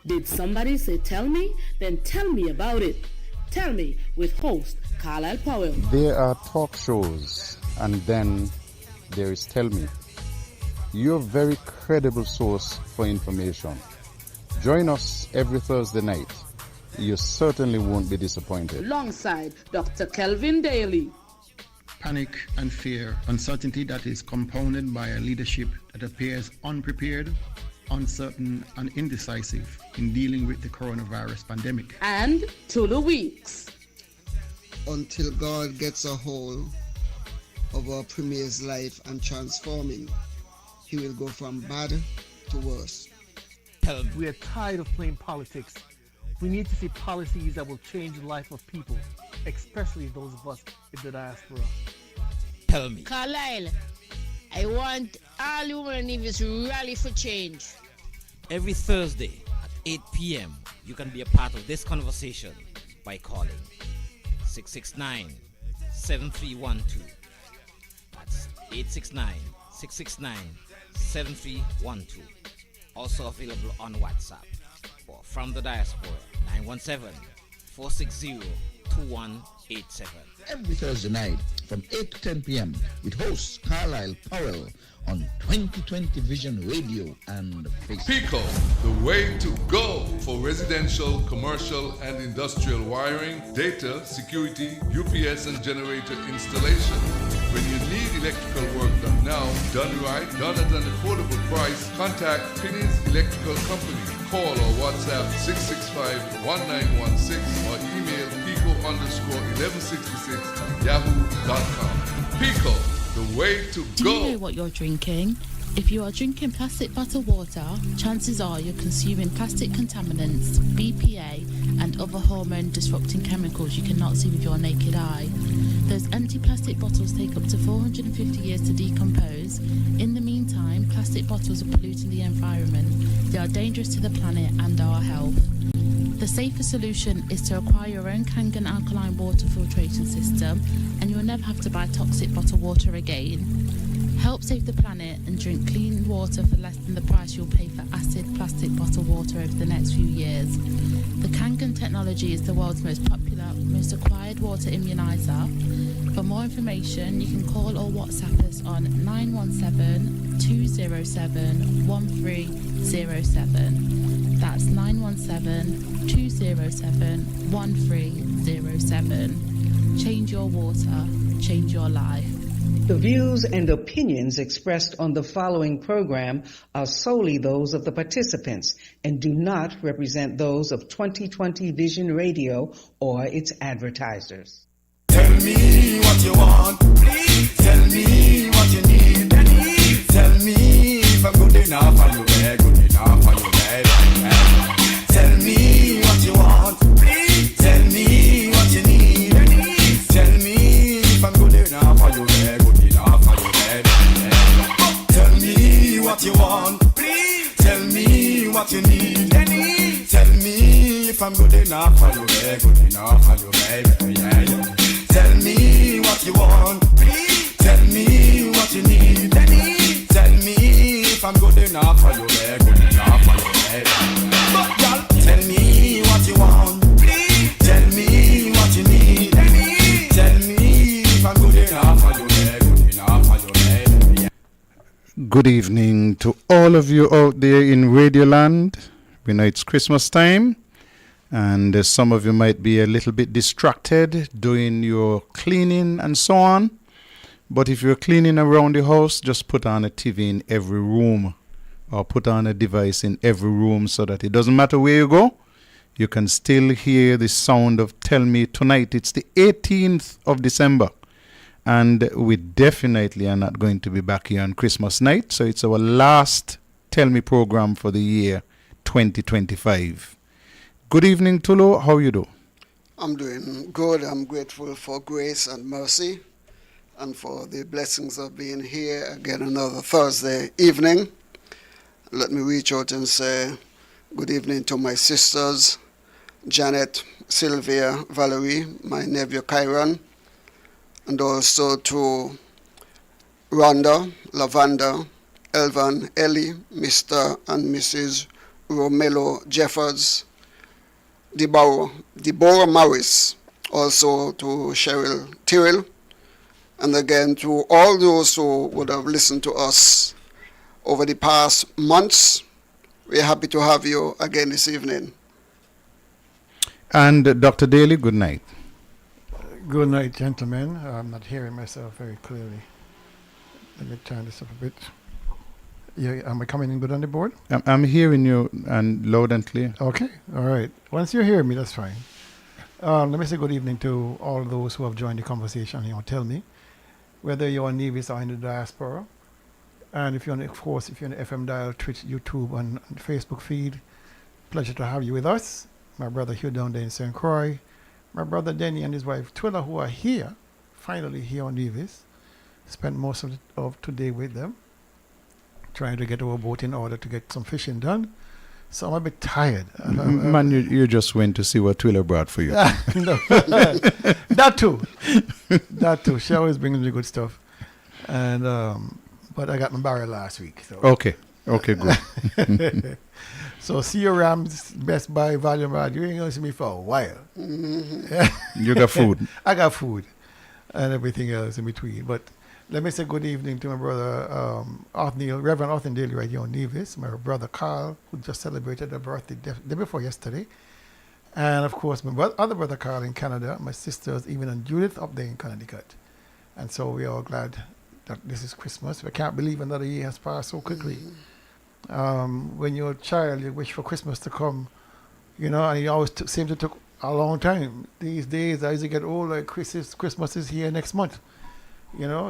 Did somebody say tell me? Then tell me about it. Tell me with host Carlisle Powell. There are talk shows and then there is Tell Me. Your very credible source for information. Join us every Thursday night. You certainly won't be disappointed. Alongside Dr. Kelvin Daly. Panic and fear, uncertainty that is compounded by a leadership that appears unprepared, uncertain and indecisive in dealing with the coronavirus pandemic. And Tulu Weeks. Until God gets a hold of our Premier's life and transforming, he will go from bad to worse. We are tired of playing politics. We need to see policies that will change the life of people, especially those of us in the diaspora. Tell me. Carlisle, I want all women in this rally for change. Every Thursday at 8 p.m., you can be a part of this conversation by calling 669-7312. That's 869-669-7312. Also available on WhatsApp. Or from the diaspora, 917-460-2187. Every Thursday night from 8 to 10 p.m. with host Carlisle Powell on 2020 Vision Radio and Facebook. Pico, the way to go for residential, commercial, and industrial wiring, data, security, UPS, and generator installation. When you need electrical work done now, done right, done at an affordable price, contact Finney's Electrical Company. Call or WhatsApp 665-1916 or email pico_1166@yahoo.com. Pico, the way to go. Do you know what you're drinking? If you are drinking plastic bottled water, chances are you're consuming plastic contaminants, BPA, and other hormone-disrupting chemicals you cannot see with your naked eye. Those empty plastic bottles take up to 450 years to decompose. In the meantime, plastic bottles are polluting the environment. They are dangerous to the planet and our health. The safer solution is to acquire your own Kangen alkaline water filtration system, and you will never have to buy toxic bottled water again. Help save the planet and drink clean water for less than the price you'll pay for acid plastic bottled water over the next few years. The Kangen technology is the world's most popular, most acquired water immunizer. For more information, you can call or WhatsApp us on 917-207-1307. That's 917-207-1307. Change your water, change your life. The views and opinions expressed on the following program are solely those of the participants and do not represent those of 2020 Vision Radio or its advertisers. Tell me what you want, please. Tell me what you need. Tell me if I'm good enough for you, good enough for you, Tell me what you want, please. Tell me what you need. Tell me if I'm good enough for you, good enough for you, Tell me what you want, please. Tell me what you need. Tell me if I'm good enough for you, good enough for you, Tell me what you want, please. Tell me what you need. Tell me if I'm good enough for you, good enough for you, But girl, tell me what you want, please. Tell me what you need. Tell me good evening to all of you out there in Radioland. We know it's Christmas time, and some of you might be a little bit distracted doing your cleaning and so on. But if you're cleaning around the house, just put on a TV in every room, or put on a device in every room, so that it doesn't matter where you go, you can still hear the sound of Tell Me tonight. It's the 18th of December. And we definitely are not going to be back here on Christmas night. So it's our last Tell Me program for the year 2025. Good evening, Tulu. How you do? I'm doing good. I'm grateful for grace and mercy and for the blessings of being here again another Thursday evening. Let me reach out and say good evening to my sisters, Janet, Sylvia, Valerie, my nephew Kyron, and also to Rhonda, Lavanda, Elvan, Ellie, Mr. and Mrs. Romelo Jeffords, Deborah Morris, also to Cheryl Tyrrell, and again to all those who would have listened to us over the past months. We're happy to have you again this evening. And Dr. Daly, good night. Good night, gentlemen. I'm not hearing myself very clearly. Let me turn this up a bit. Yeah, am I coming in good on the board? I'm hearing you and loud and clear. Okay, all right. Once you hear me, that's fine. Let me say good evening to all those who have joined the conversation. Tell me whether you're on Nevis or in the diaspora. And if you're on, of course, if you're on the FM dial, Twitch, YouTube, and Facebook feed, pleasure to have you with us. My brother Hugh down there in St. Croix. My brother Denny and his wife Twilla, who are here, finally here on Nevis. Spent most of today with them, trying to get our boat in order to get some fishing done. So I'm a bit tired. Man, you just went to see what Twilla brought for you. That too. That too. She always brings me good stuff. And but I got my barrel last week. So. Okay, good. So see you Rams, Best Buy, Volume Rod. You ain't going to see me for a while. Mm-hmm. You got food. I got food and everything else in between. But let me say good evening to my brother, Reverend Arthur Daly right here on Nevis. My brother Carl, who just celebrated their birthday day before yesterday. And, of course, my other brother Carl in Canada. My sisters, even and Judith, up there in Connecticut. And so we're all glad that this is Christmas. We can't believe another year has passed so quickly. When you're a child, you wish for Christmas to come, and it always seems to take a long time. These days, as you get older, Christmas is here next month,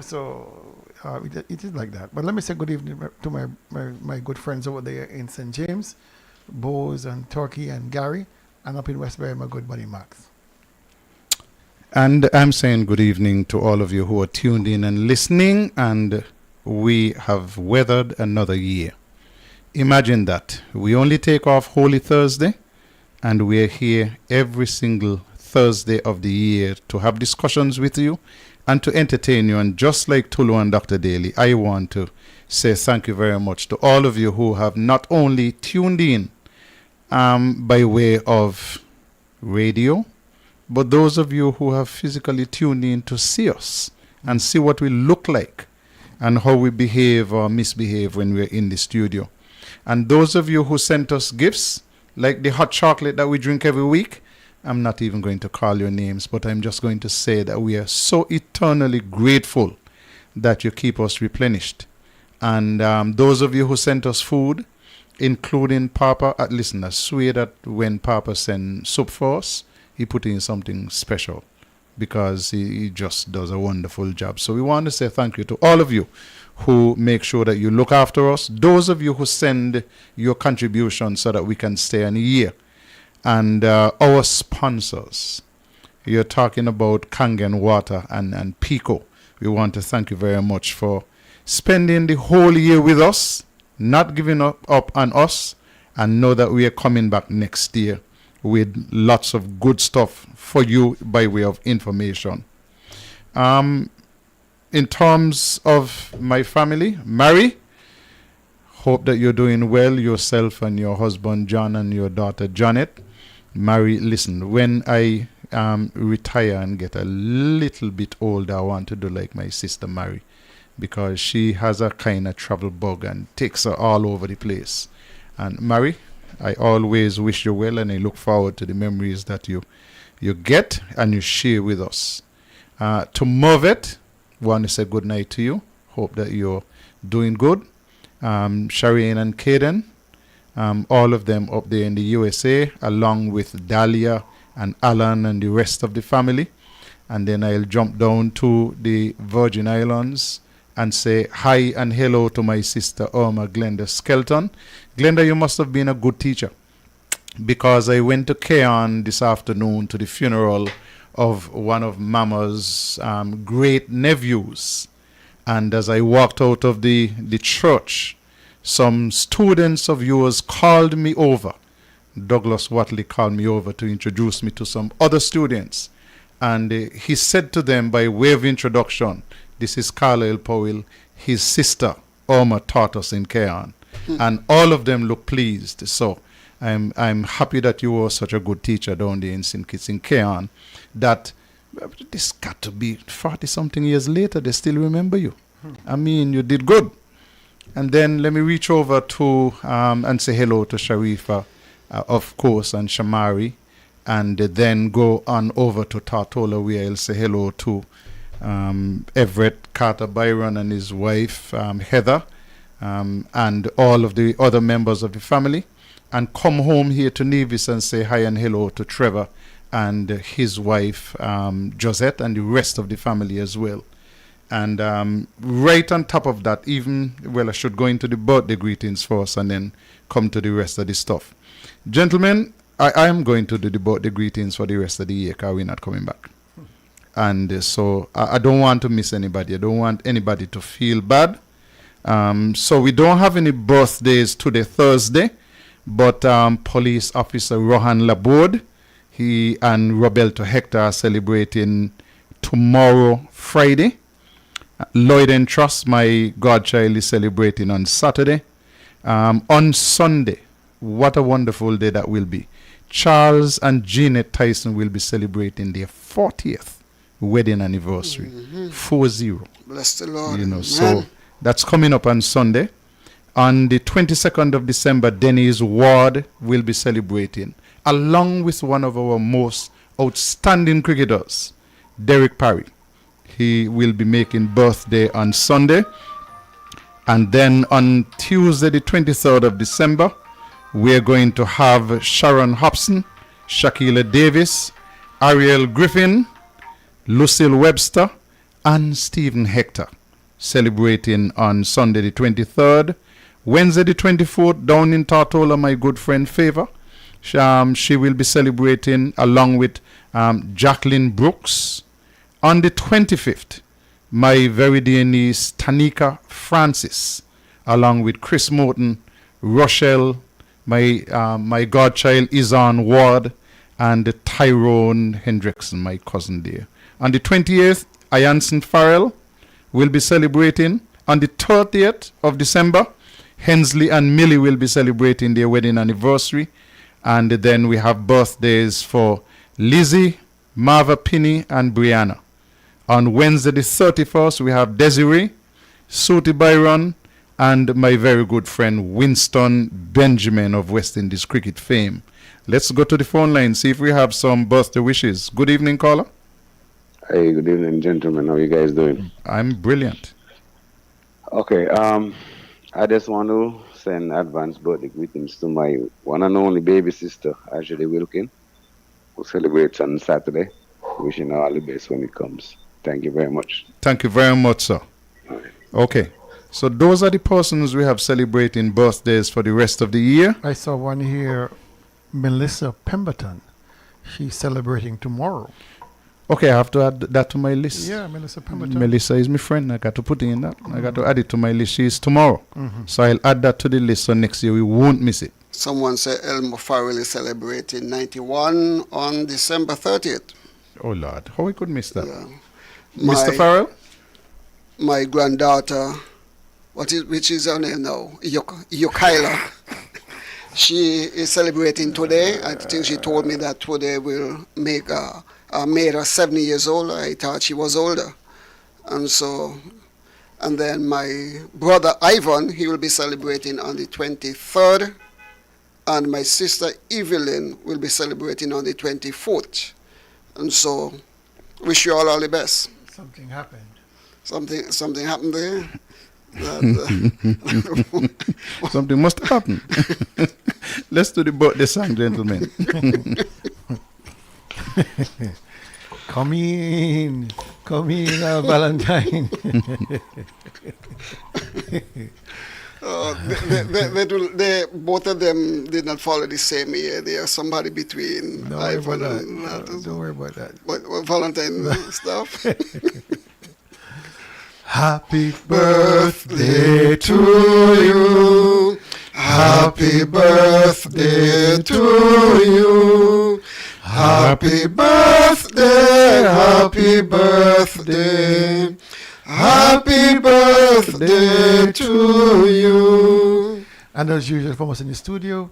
so it is like that. But let me say good evening to my good friends over there in St. James, Bose and Turkey and Gary, and up in Westbury, my good buddy Max. And I'm saying good evening to all of you who are tuned in and listening, and we have weathered another year. Imagine that. We only take off Holy Thursday, and we're here every single Thursday of the year to have discussions with you and to entertain you. And just like Tulu and Dr. Daly, I want to say thank you very much to all of you who have not only tuned in by way of radio, but those of you who have physically tuned in to see us and see what we look like and how we behave or misbehave when we're in the studio. And those of you who sent us gifts, like the hot chocolate that we drink every week, I'm not even going to call your names, but I'm just going to say that we are so eternally grateful that you keep us replenished. And those of you who sent us food, including Papa, listen, I swear that when Papa sent soup for us, he put in something special because he just does a wonderful job. So we want to say thank you to all of you who make sure that you look after us. Those of you who send your contributions so that we can stay in a year. And our sponsors, you're talking about Kangen Water and Pico. We want to thank you very much for spending the whole year with us, not giving up on us, and know that we are coming back next year with lots of good stuff for you by way of information. In terms of my family, Mary, hope that you're doing well, yourself and your husband John and your daughter Janet. Mary, listen, when I retire and get a little bit older, I want to do like my sister Mary because she has a kind of travel bug and takes her all over the place. And Mary, I always wish you well, and I look forward to the memories that you get and you share with us. To Mervet, want to say good night to you. Hope that you're doing good. Shireen and Caden, all of them up there in the USA, along with Dahlia and Alan and the rest of the family. And then I'll jump down to the Virgin Islands and say hi and hello to my sister Irma Glenda Skelton. Glenda, you must have been a good teacher, because I went to Keon this afternoon to the funeral of one of Mama's great nephews. And as I walked out of the church, some students of yours called me over. Douglas Watley called me over to introduce me to some other students. And he said to them by way of introduction, this is Carlisle Powell, his sister Irma taught us in Keon. And all of them look pleased. So I'm happy that you were such a good teacher down there in St. Kitts in Keon, that this got to be 40-something years later, they still remember you. I mean, you did good. And then let me reach over to and say hello to Sharifa, of course, and Shamari, and then go on over to Tartola, where I'll say hello to Everett Carter Byron and his wife, Heather, and all of the other members of the family, and come home here to Nevis and say hi and hello to Trevor and his wife, Josette, and the rest of the family as well. And right on top of that, I should go into the birthday greetings first and then come to the rest of the stuff. Gentlemen, I am going to do the birthday greetings for the rest of the year, because we're not coming back. And so I don't want to miss anybody. I don't want anybody to feel bad. So we don't have any birthdays today, Thursday, but Police Officer Rohan Laborde, he and Roberto Hector are celebrating tomorrow, Friday. Lloyd and Trust, my godchild, is celebrating on Saturday. On Sunday, what a wonderful day that will be. Charles and Jeanette Tyson will be celebrating their 40th wedding anniversary. 40. Bless the Lord. You know, so that's coming up on Sunday. On the 22nd of December, Denise Ward will be celebrating, along with one of our most outstanding cricketers, Derek Parry. He will be making birthday on Sunday. And then on Tuesday, the 23rd of December, we're going to have Sharon Hobson, Shakila Davis, Ariel Griffin, Lucille Webster, and Stephen Hector celebrating on Sunday the 23rd. Wednesday the 24th, down in Tartola, my good friend Favor. She will be celebrating along with Jacqueline Brooks. On the 25th, my very dear niece Tanika Francis, along with Chris Morton, Rochelle, my godchild Izan Ward, and Tyrone Hendrickson, my cousin dear. On the 28th, Ayanson Farrell will be celebrating. On the 30th of December, Hensley and Millie will be celebrating their wedding anniversary. And then we have birthdays for Lizzie, Marva Pinney, and Brianna. On Wednesday the 31st, we have Desiree, Suti Byron, and my very good friend Winston Benjamin of West Indies cricket fame. Let's go to the phone line, see if we have some birthday wishes. Good evening, caller. Hey, good evening, gentlemen. How are you guys doing? I'm brilliant. Okay, I just want to send advance birthday greetings to my one and only baby sister, Ashley Wilkin, who celebrates on Saturday. Wishing her all the best when it comes. Thank you very much. Thank you very much, sir. Okay, so those are the persons we have celebrating birthdays for the rest of the year. I saw one here, Melissa Pemberton. She's celebrating tomorrow. Okay, I have to add that to my list. Yeah, Melissa Pemberton. Melissa is my friend. I got to put it in that. I got to add it to my list. She's tomorrow. So I'll add that to the list so next year we won't miss it. Someone said Elmo Farrell is celebrating 91 on December 30th. Oh, Lord. How we could miss that? Yeah. Mr. Farrell? My granddaughter, which is her name now? Yukaila. She is celebrating today. I think she told me that today will make made her 70 years old. I thought she was older. And so, And then my brother Ivan, he will be celebrating on the 23rd. And my sister Evelyn will be celebrating on the 24th. And so, wish you all the best. Something happened. Something happened there? Something must happen. Let's do the song, gentlemen. Come in, Valentine. They both of them did not follow the same year. They are somebody between. Don't worry about that. Don't worry about that. What Valentine stuff? Happy birthday to you. Happy birthday to you. Happy birthday, happy birthday. Happy birthday to you. And as usual from us in the studio,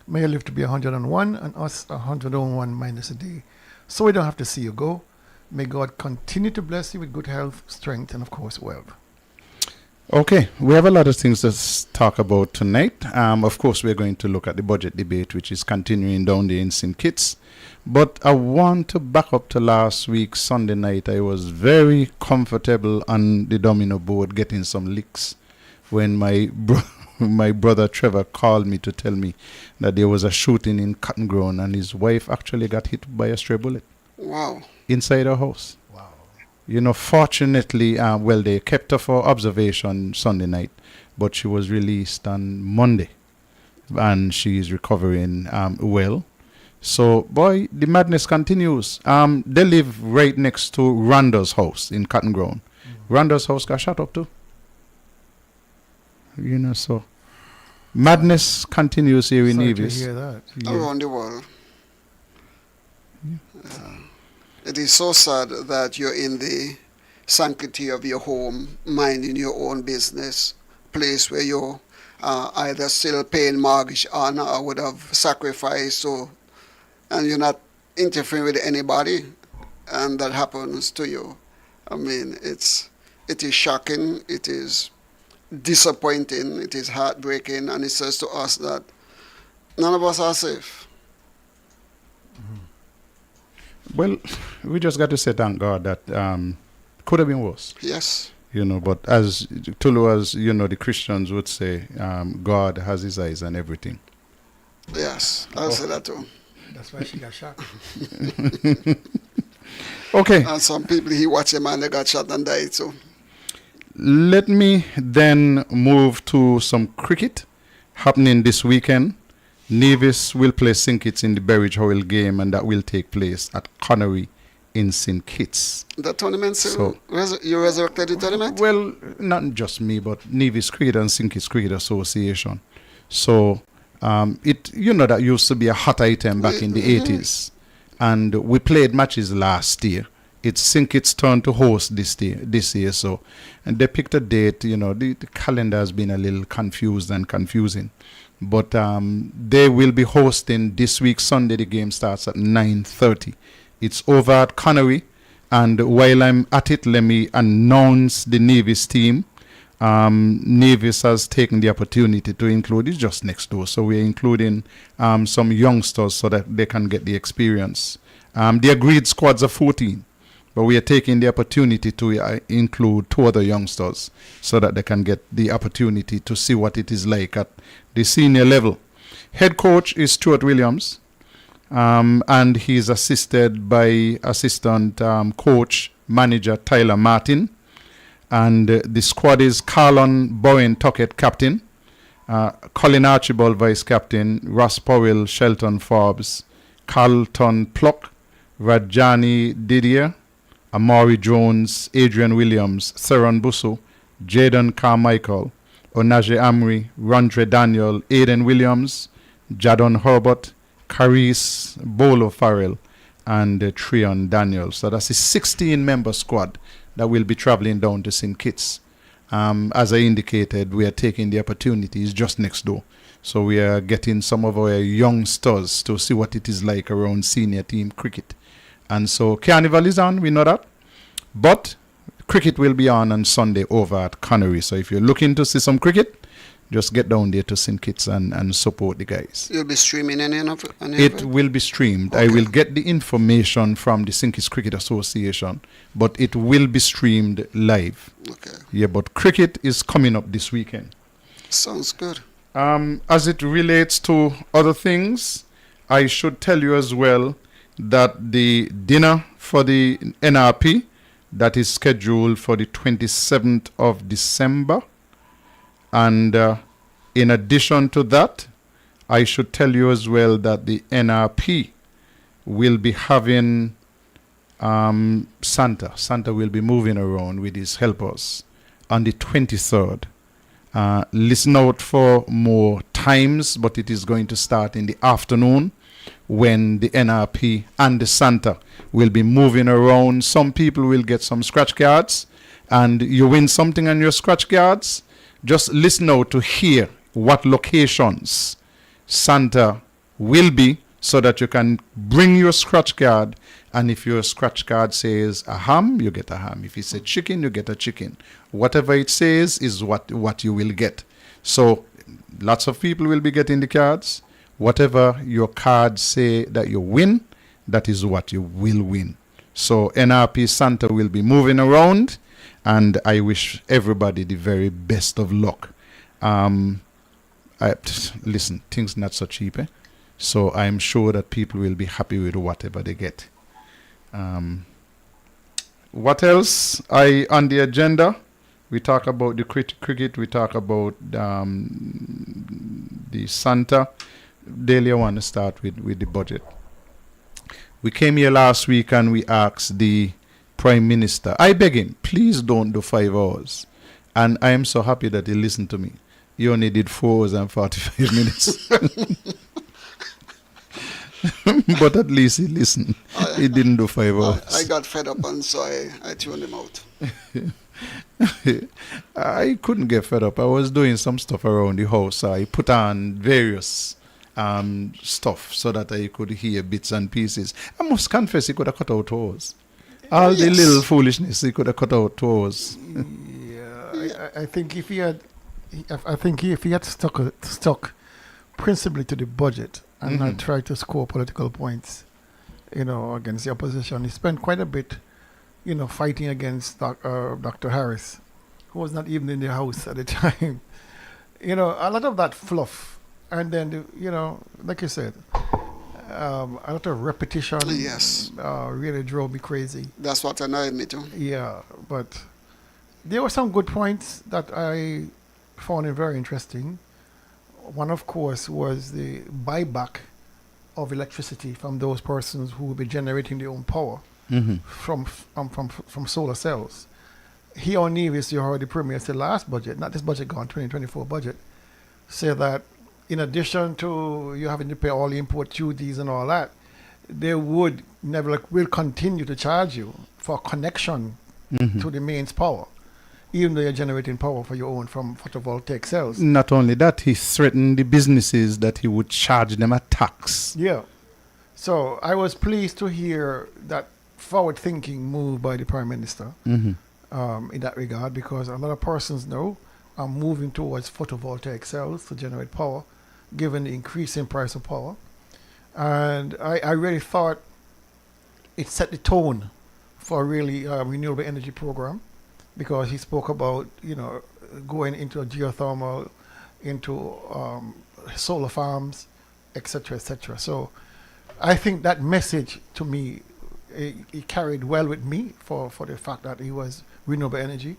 may you live to be 101 and us 101 minus a day. So we don't have to see you go. May God continue to bless you with good health, strength, and of course, wealth. Okay, we have a lot of things to talk about tonight. Of course, we're going to look at the budget debate, which is continuing down there in St. Kitts. But I want to back up to last week, Sunday night. I was very comfortable on the domino board getting some licks when my brother Trevor called me to tell me that there was a shooting in Cotton Ground and his wife actually got hit by a stray bullet. Wow. Inside her house. Wow. You know, fortunately, they kept her for observation Sunday night, but she was released on Monday and she is recovering well. So, boy, the madness continues. They live right next to Rhonda's house in Cotton Ground. Rhonda's house got shot up too. You know, so madness continues here in Nevis. Around the world. It is so sad that you're in the sanctity of your home, minding your own business, place where you're either still paying mortgage on or would have sacrificed, and you're not interfering with anybody, and that happens to you. I mean, it is shocking, it is disappointing, it is heartbreaking, and it says to us that none of us are safe. Well, we just got to say thank God that could have been worse. Yes. You know, but as Tulu, as you know, the Christians would say, God has his eyes on everything. Yes, I'll say that too. That's why she got shot. Okay. And some people, he watched them and they got shot and died, so. Let me then move to some cricket happening this weekend. Nevis will play St. Kitts in the Berridge Howell game, and that will take place at Connery in St. Kitts. The tournament, you resurrected the tournament? Well, not just me, but Nevis Cricket and St. Kitts Cricket Association. So, that used to be a hot item back in the 80s. And we played matches last year. It's St. Kitts' turn to host this year. So, and they picked a date. You know, the calendar has been a little confused and confusing. But they will be hosting this week, Sunday. The game starts at 9:30. It's over at Connery. And while I'm at it, let me announce the Nevis team. Nevis has taken the opportunity to include, it's just next door, so we're including some youngsters so that they can get the experience. The agreed squads are 14, but we are taking the opportunity to include 2 other youngsters so that they can get the opportunity to see what it is like at the senior level. Head coach is Stuart Williams, and he's assisted by assistant coach manager Tyler Martin. And the squad is Carlon Bowen Tuckett, captain, Colin Archibald, vice captain, Ross Powell, Shelton Forbes, Carlton Pluck, Rajani Didier, Amari Jones, Adrian Williams, Theron Busso, Jaden Carmichael, Onaje Amri, Rondre Daniel, Aiden Williams, Jadon Herbert, Caris Bolo Farrell, and Trion Daniel. So that's a 16-member squad that will be traveling down to St. Kitts. As I indicated, we are taking the opportunities just next door. So we are getting some of our youngsters to see what it is like around senior team cricket. And so Carnival is on, we know that. But cricket will be on Sunday over at Connery. So if you're looking to see some cricket, just get down there to St. Kitts and support the guys. You'll be streaming any of it? It will be streamed. Okay. I will get the information from the St. Kitts Cricket Association, but it will be streamed live. Okay. Yeah, but cricket is coming up this weekend. Sounds good. As it relates to other things, I should tell you as well that the dinner for the NRP that is scheduled for the 27th of December. And in addition to that, I should tell you as well that the NRP will be having Santa. Santa will be moving around with his helpers on the 23rd. Listen out for more times, but it is going to start in the afternoon when the NRP and the Santa will be moving around. Some people will get some scratch cards, and you win something on your scratch cards. Just listen out to hear what locations Santa will be so that you can bring your scratch card. And if your scratch card says a ham, you get a ham. If it says chicken, you get a chicken. Whatever it says is what you will get. So lots of people will be getting the cards. Whatever your cards say that you win, that is what you will win. So NRP Santa will be moving around, and I wish everybody the very best of luck. Listen, things not so cheap, so I'm sure that people will be happy with whatever they get. What else on the agenda? We talk about the cricket. We talk about the Santa. Daily, I want to start with the budget. We came here last week and we asked the Prime Minister. I beg him, please don't do 5 hours. And I am so happy that he listened to me. He only did 4 hours and 45 minutes. But at least he listened. He didn't do 5 hours. I got fed up, and so I tuned him out. I couldn't get fed up. I was doing some stuff around the house. I put on various stuff so that I could hear bits and pieces. I must confess, he could have cut out 2 hours. All the little foolishness, he could have cut out 2 hours. Yeah, I think if he had stuck principally to the budget and not tried to score political points, against the opposition, he spent quite a bit, fighting against Dr. Harris, who was not even in the house at the time. A lot of that fluff. And then, like you said, a lot of repetition. Yes. Really drove me crazy. That's what annoyed me too. Yeah, but there were some good points that I found it very interesting. One, of course, was the buyback of electricity from those persons who will be generating their own power from solar cells. Here on Nevis, you heard the Premier say last budget, not this budget gone, 2024 budget, say that in addition to you having to pay all the import duties and all that, they will continue to charge you for connection to the mains power, even though you're generating power for your own from photovoltaic cells. Not only that, he threatened the businesses that he would charge them a tax. Yeah. So I was pleased to hear that forward-thinking move by the Prime Minister in that regard, because a lot of persons now are moving towards photovoltaic cells to generate power, given the increasing price of power. And I really thought it set the tone for a really renewable energy program, because he spoke about, going into geothermal, into solar farms, etc., etc. So I think that message to me, it carried well with me for the fact that it was renewable energy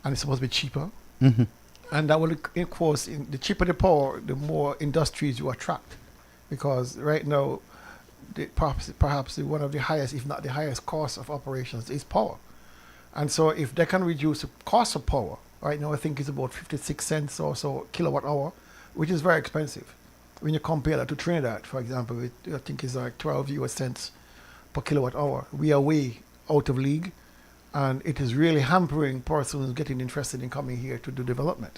and it's supposed to be cheaper. And that will, of course, the cheaper the power, the more industries you attract. Because right now, perhaps one of the highest, if not the highest cost of operations is power. And so if they can reduce the cost of power, right now I think it's about 56 cents or so kilowatt hour, which is very expensive. When you compare that to Trinidad, for example, I think it's like 12 US cents per kilowatt hour. We are way out of league. And it is really hampering persons getting interested in coming here to do development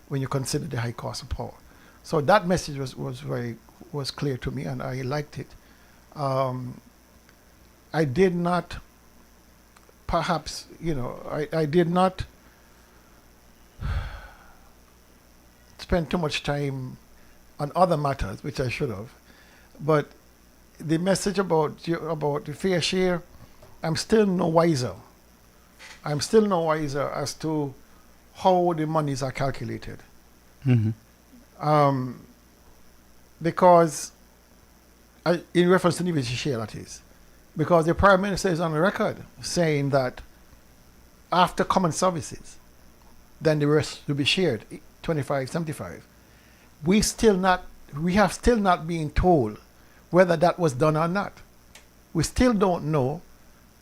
when you consider the high cost of power. So that message was clear to me, and I liked it. I did not perhaps, I did not spend too much time on other matters, which I should have. But the message about the fair share, I'm still no wiser. I'm still no wiser as to how the monies are calculated. Mm-hmm. Because, in reference to the share, that is, because the Prime Minister is on the record saying that after common services, then the rest will be shared, 25-75. We have still not been told whether that was done or not. We still don't know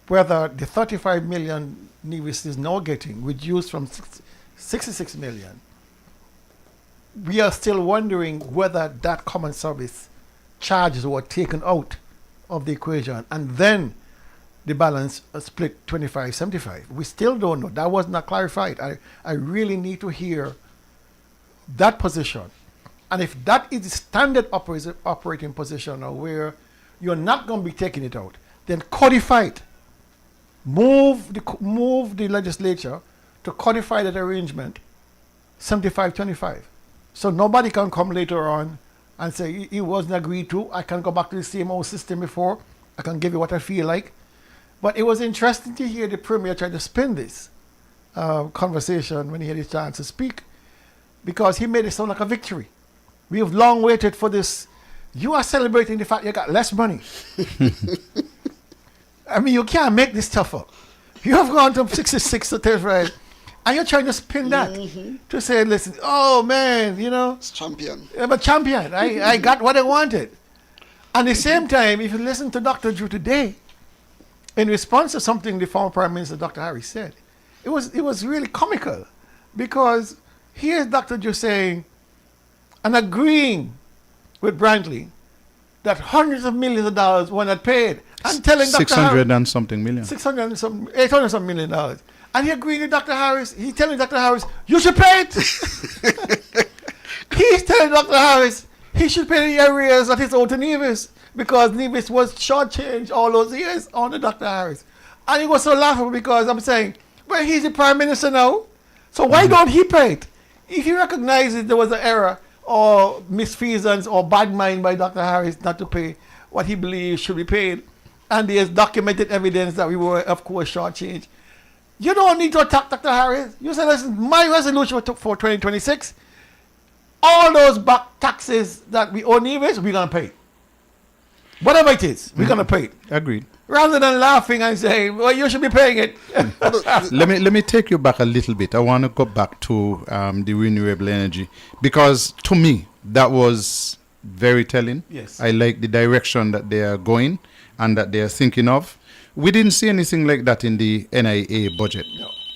whether the 35 million Nevis is now getting, reduced from 66 million. We are still wondering whether that common service charges were taken out of the equation and then the balance split 25-75. We still don't know. That was not clarified. I really need to hear that position. And if that is the standard operating position, or where you're not going to be taking it out, then codify it. Move the legislature to codify that arrangement, 75-25. So nobody can come later on and say it wasn't agreed to. I can go back to the same old system before. I can give you what I feel like. But it was interesting to hear the Premier try to spin this conversation when he had a chance to speak, because he made it sound like a victory. We have long waited for this. You are celebrating the fact you got less money. I mean, you can't make this tougher. You have gone from 66 to 35, and you're trying to spin that to say, listen, oh man, It's champion. I'm a champion. I got what I wanted. At the same time, if you listen to Dr. Drew today, in response to something the former Prime Minister, Dr. Harris, said, it was really comical, because here's Dr. Drew saying and agreeing with Brantley that hundreds of millions of dollars were not paid, and telling Dr. 600 and something million. 600 and some, 800 some million dollars. And he agreed with Dr. Harris. He's telling Dr. Harris, you should pay it. He's telling Dr. Harris he should pay the arrears that is owed to Nevis, because Nevis was shortchanged all those years on the Dr. Harris. And he was so laughable, because I'm saying, well, he's the Prime Minister now, so why don't he pay it? If he recognizes there was an error or misfeasance or bad mind by Dr. Harris not to pay what he believes should be paid, and there's documented evidence that we were, of course, shortchanged, you don't need to attack Dr. Harris. You say, listen, my resolution for 2026, all those back taxes that we owe Nevis, we're going to pay. Whatever it is, we're going to pay it. Agreed. Rather than laughing and saying, well, you should be paying it. Let me take you back a little bit. I want to go back to the renewable energy, because to me, that was very telling. Yes. I like the direction that they are going and that they are thinking of. We didn't see anything like that in the NIA budget,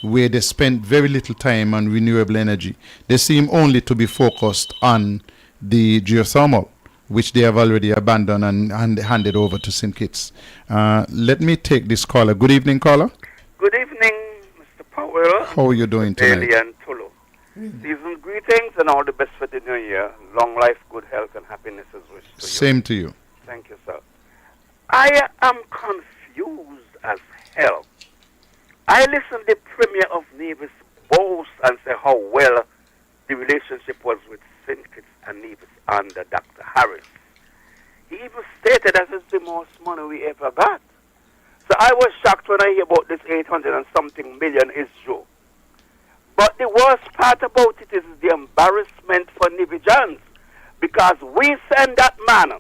where they spent very little time on renewable energy. They seem only to be focused on the geothermal, which they have already abandoned and handed over to St. Kitts. Let me take this caller. Good evening, caller. Good evening, Mr. Powell. How are you doing tonight? Bailey and Tulu. Season greetings and all the best for the new year. Long life, good health, and happiness is wished to you. Same to you. Thank you, sir. I am confused as hell. I listened to the Premier of Nevis boast and say how well the relationship was with St. Kitts and Nevis under Dr. Harris. He even stated that it's the most money we ever got. So I was shocked when I hear about this 800 and something million issue. But the worst part about it is the embarrassment for Nivijans, because we send that man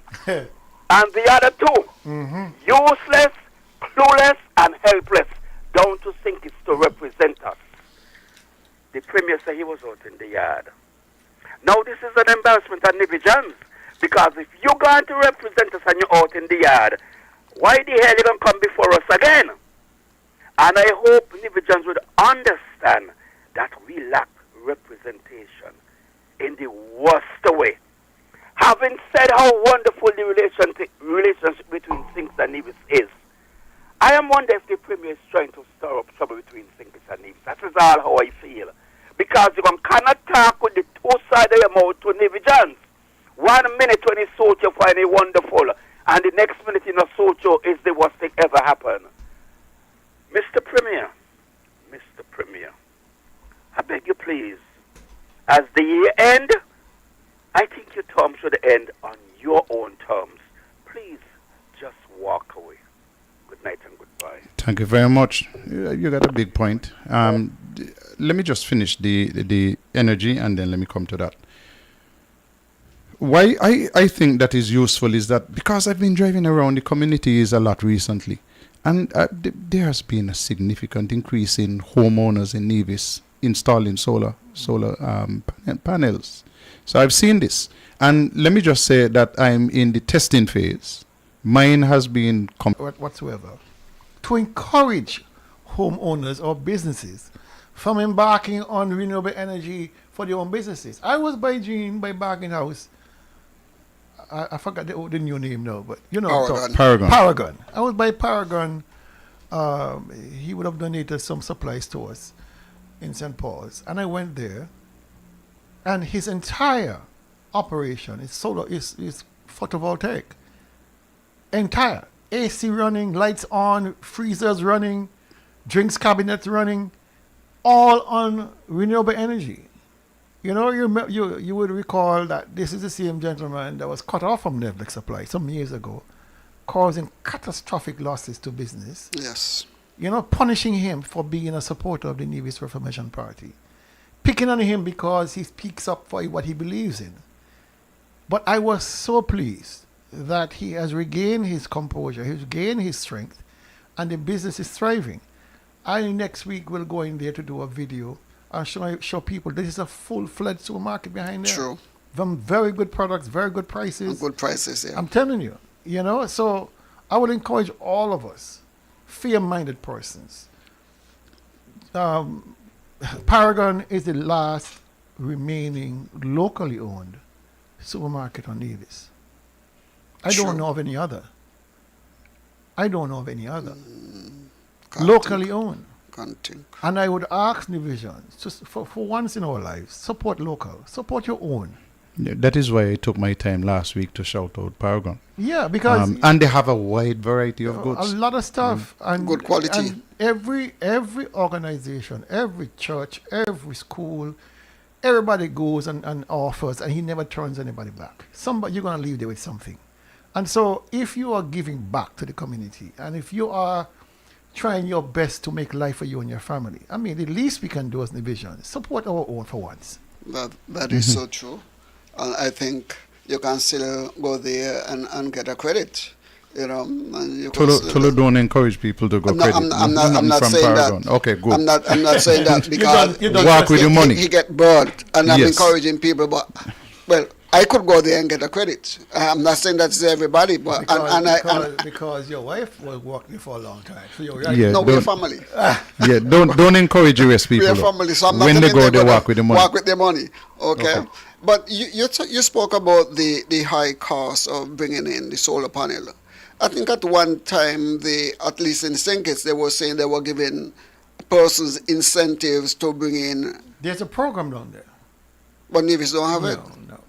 and the other two, useless, clueless, and helpless, down to St. Kitts to represent us. The Premier said he was out in the yard. Now this is an embarrassment on Nivijans, because if you're going to represent us and you're out in the yard, why the hell you don't come before us again? And I hope Nivijans would understand that we lack representation in the worst way. Having said how wonderful the relationship between St. Kitts and Nevis is, I am wondering if the Premier is trying to stir up trouble between St. Kitts and Nevis. That is all how I feel. Because you cannot talk with the two sides of your mouth to Nivijans. 1 minute when it's suit you find it wonderful, and the next minute in a suit you is the worst thing ever happened. Mr. Premier, Mr. Premier, I beg you please, as the year end, I think your term should end on your own terms. Please just walk away. Good night and goodbye. Thank you very much. You got a big point. Let me just finish the energy and then let me come to that. Why I think that is useful is that because I've been driving around the communities a lot recently, and there has been a significant increase in homeowners in Nevis installing solar panels. So I've seen this. And let me just say that I'm in the testing phase. Mine has been whatsoever to encourage homeowners or businesses from embarking on renewable energy for their own businesses. I was by Bargain House. I forgot the new name now, but you know, Paragon. I was by Paragon. He would have donated some supplies to us in St. Paul's, and I went there, and his entire operation is solar, is photovoltaic. Entire AC running, lights on, freezers running, drinks cabinets running, all on renewable energy. You know, you would recall that this is the same gentleman that was cut off from Netflix supply some years ago, causing catastrophic losses to business. Yes. You know, punishing him for being a supporter of the Nevis Reformation Party. Picking on him because he speaks up for what he believes in. But I was so pleased that he has regained his composure, he's regained his strength, and the business is thriving. I next week will go in there to do a video and show people this is a full-fledged supermarket behind there. True. From very good products, very good prices. And good prices, yeah. I'm telling you, you know, so I would encourage all of us, fair-minded persons. Paragon is the last remaining locally owned supermarket on Nevis. I don't know of any other. Locally owned. And I would ask Nevisions, just for once in our lives, support local, support your own. Yeah, that is why I took my time last week to shout out Paragon. Yeah, because and they have a wide variety of goods. A lot of stuff and good quality. And every organization, every church, every school, everybody goes and offers, and he never turns anybody back. Somebody, you're gonna leave there with something. And so if you are giving back to the community, and if you are trying your best to make life for you and your family, I mean, the least we can do as Division is support our own for once. That is so true. And I think you can still go there and get a credit. You know, and you Tulu don't encourage people to go credit. I'm not saying Paragon. that. Okay, good. I'm not saying that because you don't work with your money. He get bored, and I'm encouraging people. But well, I could go there and get a credit. I'm not saying that's everybody, but because your wife was working for a long time, so you're right. No, we're family. Yeah, don't encourage US people. We're family, so I'm not when they go, they work with the money. Work with the money, okay. But you spoke about the high cost of bringing in the solar panel. I think at one time, at least in St. Kitts, they were saying they were giving persons incentives to bring in. There's a program down there. But Nevis don't have it? No.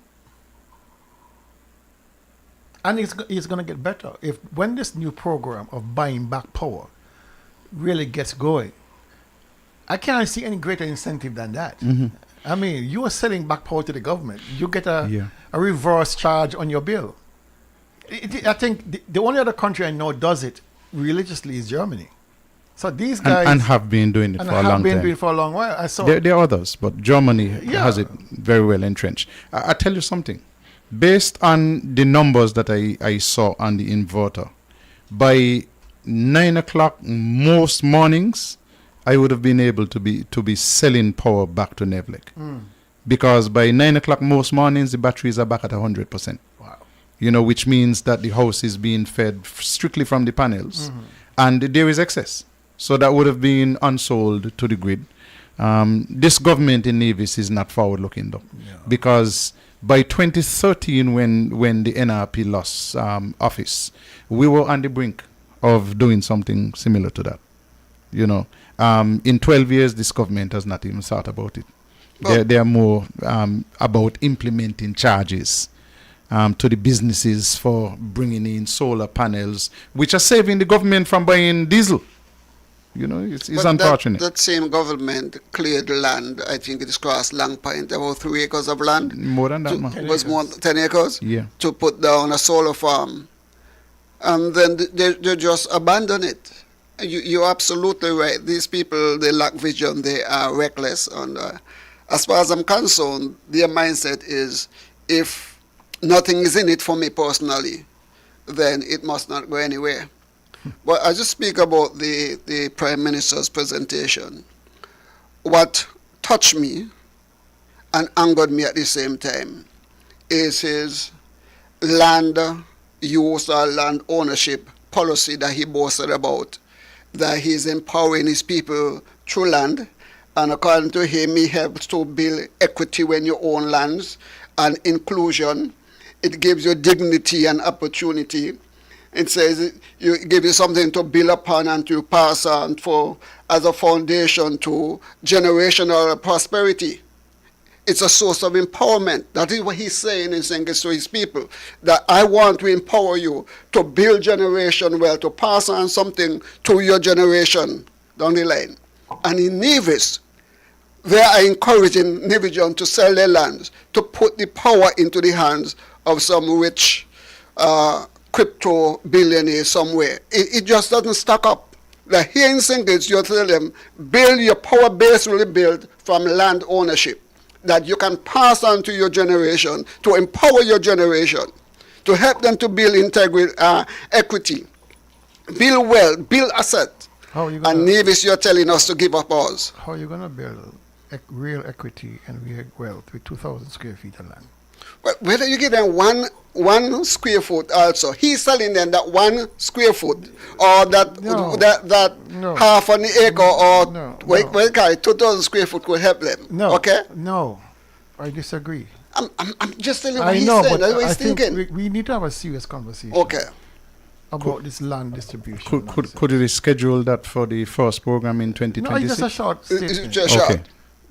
And it's going to get better. When this new program of buying back power really gets going, I can't see any greater incentive than that. Mm-hmm. I mean, you are selling back power to the government. You get a reverse charge on your bill. I think the only other country I know does it religiously is Germany. So these guys and have been doing it for a long time. And have been doing it for a long while. I saw there are others, but Germany has it very well entrenched. I tell you something. Based on the numbers that I saw on the inverter, by 9 o'clock most mornings, I would have been able to be selling power back to Nevlec. Because by 9 o'clock most mornings, the batteries are back at 100%. Wow. You know, which means that the house is being fed strictly from the panels. And there is excess. So that would have been unsold to the grid. This government in Nevis is not forward looking though. Because by 2013, when the NRP lost office, we were on the brink of doing something similar to that. You know, in 12 years, this government has not even thought about it. They are more about implementing charges to the businesses for bringing in solar panels, which are saving the government from buying diesel. You know, it's But unfortunate. That same government cleared land, I think it is across Long Point, about 3 acres of land. More than that, man. It was more than 10 acres? Yeah. To put down a solar farm. And then they just abandon it. You're absolutely right. These people, they lack vision. They are reckless. And as far as I'm concerned, their mindset is, if nothing is in it for me personally, then it must not go anywhere. But I just speak about the Prime Minister's presentation. What touched me and angered me at the same time is his land use or land ownership policy that he boasted about, that he's empowering his people through land, and according to him, he helps to build equity when you own lands and inclusion. It gives you dignity and opportunity. It says it gives you something to build upon and to pass on for as a foundation to generational prosperity. It's a source of empowerment. That is what he's saying in English to his people, that I want to empower you to build generation wealth, to pass on something to your generation down the line. And in Nevis, they are encouraging Nevision to sell their lands, to put the power into the hands of some rich crypto billionaire somewhere. It just doesn't stack up. Like here in Singles, you tell them, build your power base really built from land ownership that you can pass on to your generation, to empower your generation, to help them to build integrity, equity, build wealth, build asset. And Nevis, you're telling us to give up ours. How are you going to build real equity and real wealth with 2,000 square feet of land? Well, whether you give them one square foot also, he's selling them that 1 square foot or that half an acre or 2,000 square foot could help them. No. Okay? No. I disagree. I'm just telling you what he's saying. That's what he's thinking. We need to have a serious conversation. Okay. About this land distribution. Could you schedule that for the first program in 2026? No, it's just a short statement. It's just short. Okay.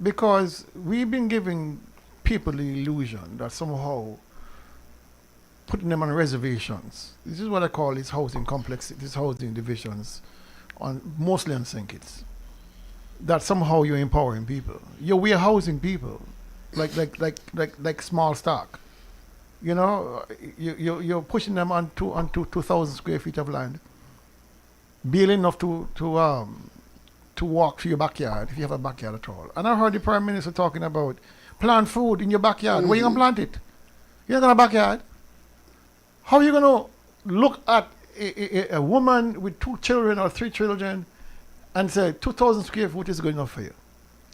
Because we've been giving people the illusion that somehow putting them on reservations. This is what I call these housing complexes, these housing divisions, mostly on St. Kitts. That somehow you're empowering people. You're warehousing people, like small stock. You know, you're pushing them onto 2,000 square feet of land, barely enough to walk through your backyard if you have a backyard at all. And I heard the Prime Minister talking about plant food in your backyard. Where you gonna plant it? You're not gonna backyard. How are you gonna look at a woman with 2 children or 3 children and say 2,000 square feet is good enough for you?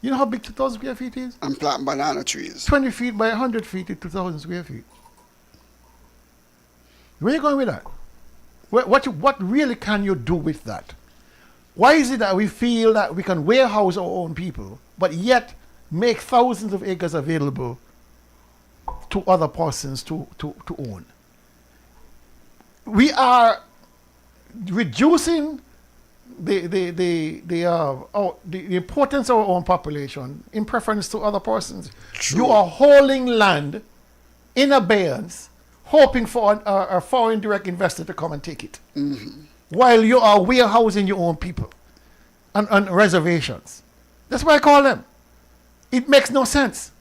You know how big 2,000 square feet is? And plant banana trees. 20 feet by 100 feet is 2,000 square feet. Where are you going with that? What really can you do with that? Why is it that we feel that we can warehouse our own people, but yet make thousands of acres available to other persons to own? We are reducing the importance of our own population in preference to other persons. True. You are holding land in abeyance, hoping for a foreign direct investor to come and take it, while you are warehousing your own people on reservations. That's what I call them. It makes no sense.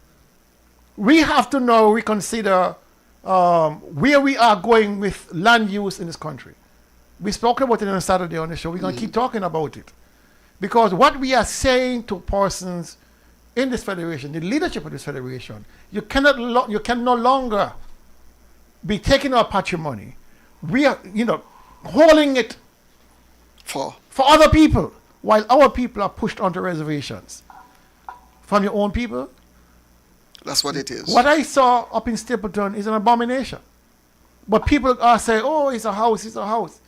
We have to now reconsider where we are going with land use in this country. We spoke about it on Saturday on the show. We're going to keep talking about it. Because what we are saying to persons in this federation, the leadership of this federation, you can no longer be taking our patrimony. We are, holding it for other people, while our people are pushed onto reservations. From your own people? That's what it is. What I saw up in Stapleton is an abomination. But people are saying, oh, it's a house, it's a house.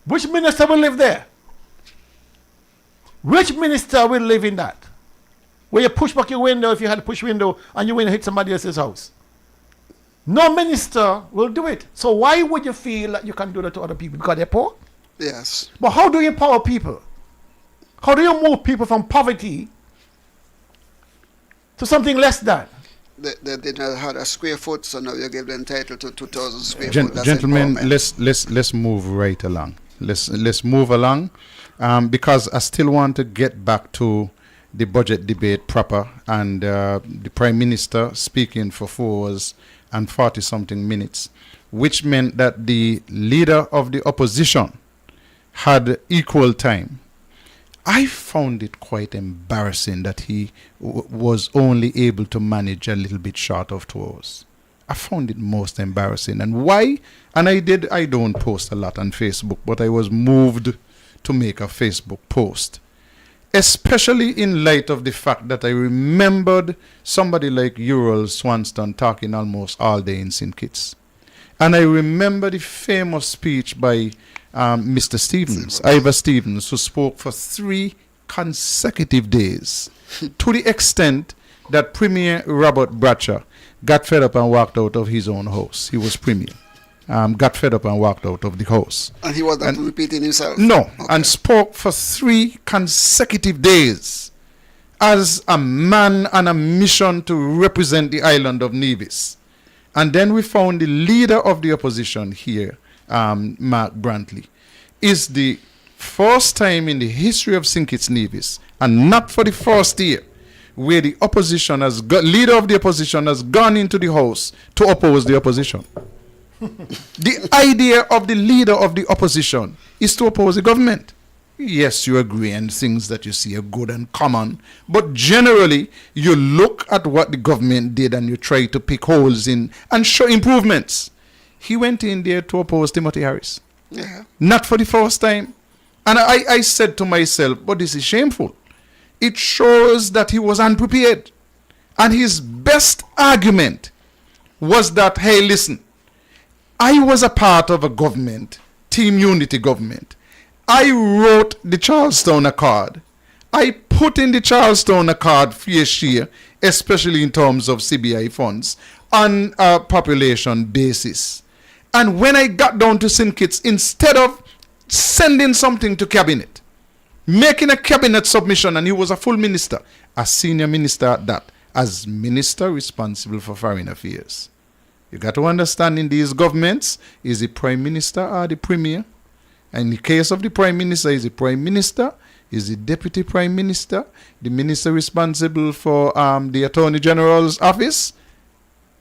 Which minister will live there? Which minister will live in that? Where you push back your window if you had a push window and your window hit somebody else's house. No minister will do it. So why would you feel that you can do that to other people? Because they're poor? Yes. But how do you empower people? How do you move people from poverty to something less than? They didn't have a square foot, so now you give them title to 2,000 square foot. That's Gentlemen, let's move right along. let's move along, because I still want to get back to the budget debate proper, and the Prime Minister speaking for 4 hours and 40-something minutes, which meant that the leader of the opposition had equal time. I found it quite embarrassing that he was only able to manage a little bit short of 2 hours. I found it most embarrassing. And why? And I don't post a lot on Facebook, but I was moved to make a Facebook post, especially in light of the fact that I remembered somebody like Ural Swanston talking almost all day in St. Kitts. And I remember the famous speech by Mr. Stevens, Ivor Stevens, who spoke for 3 consecutive days, to the extent that Premier Robert Bratcher got fed up and walked out of his own house. He was Premier. Got fed up and walked out of the house. And he was not repeating himself? No, okay. And spoke for 3 consecutive days as a man on a mission to represent the island of Nevis. And then we found the leader of the opposition here, Mark Brantley, is the first time in the history of St. Kitts Nevis, and not for the first year, where the opposition leader of the opposition has gone into the house to oppose the opposition. The idea of the leader of the opposition is to oppose the government. Yes, you agree, and things that you see are good and common, but generally you look at what the government did and you try to pick holes in and show improvements. He went in there to oppose Timothy Harris. Yeah. Not for the first time. And I said to myself, but this is shameful. It shows that he was unprepared. And his best argument was that, hey, listen, I was a part of a government, Team Unity government. I wrote the Charlestown Accord. I put in the Charlestown Accord fair share, especially in terms of CBI funds, on a population basis. And when I got down to St. Kitts, instead of sending something to cabinet, making a cabinet submission, and he was a full minister, a senior minister at that, as minister responsible for foreign affairs. You got to understand, in these governments, is the prime minister or the premier? And in the case of the prime minister, is the prime minister, is the deputy prime minister, the minister responsible for the attorney general's office,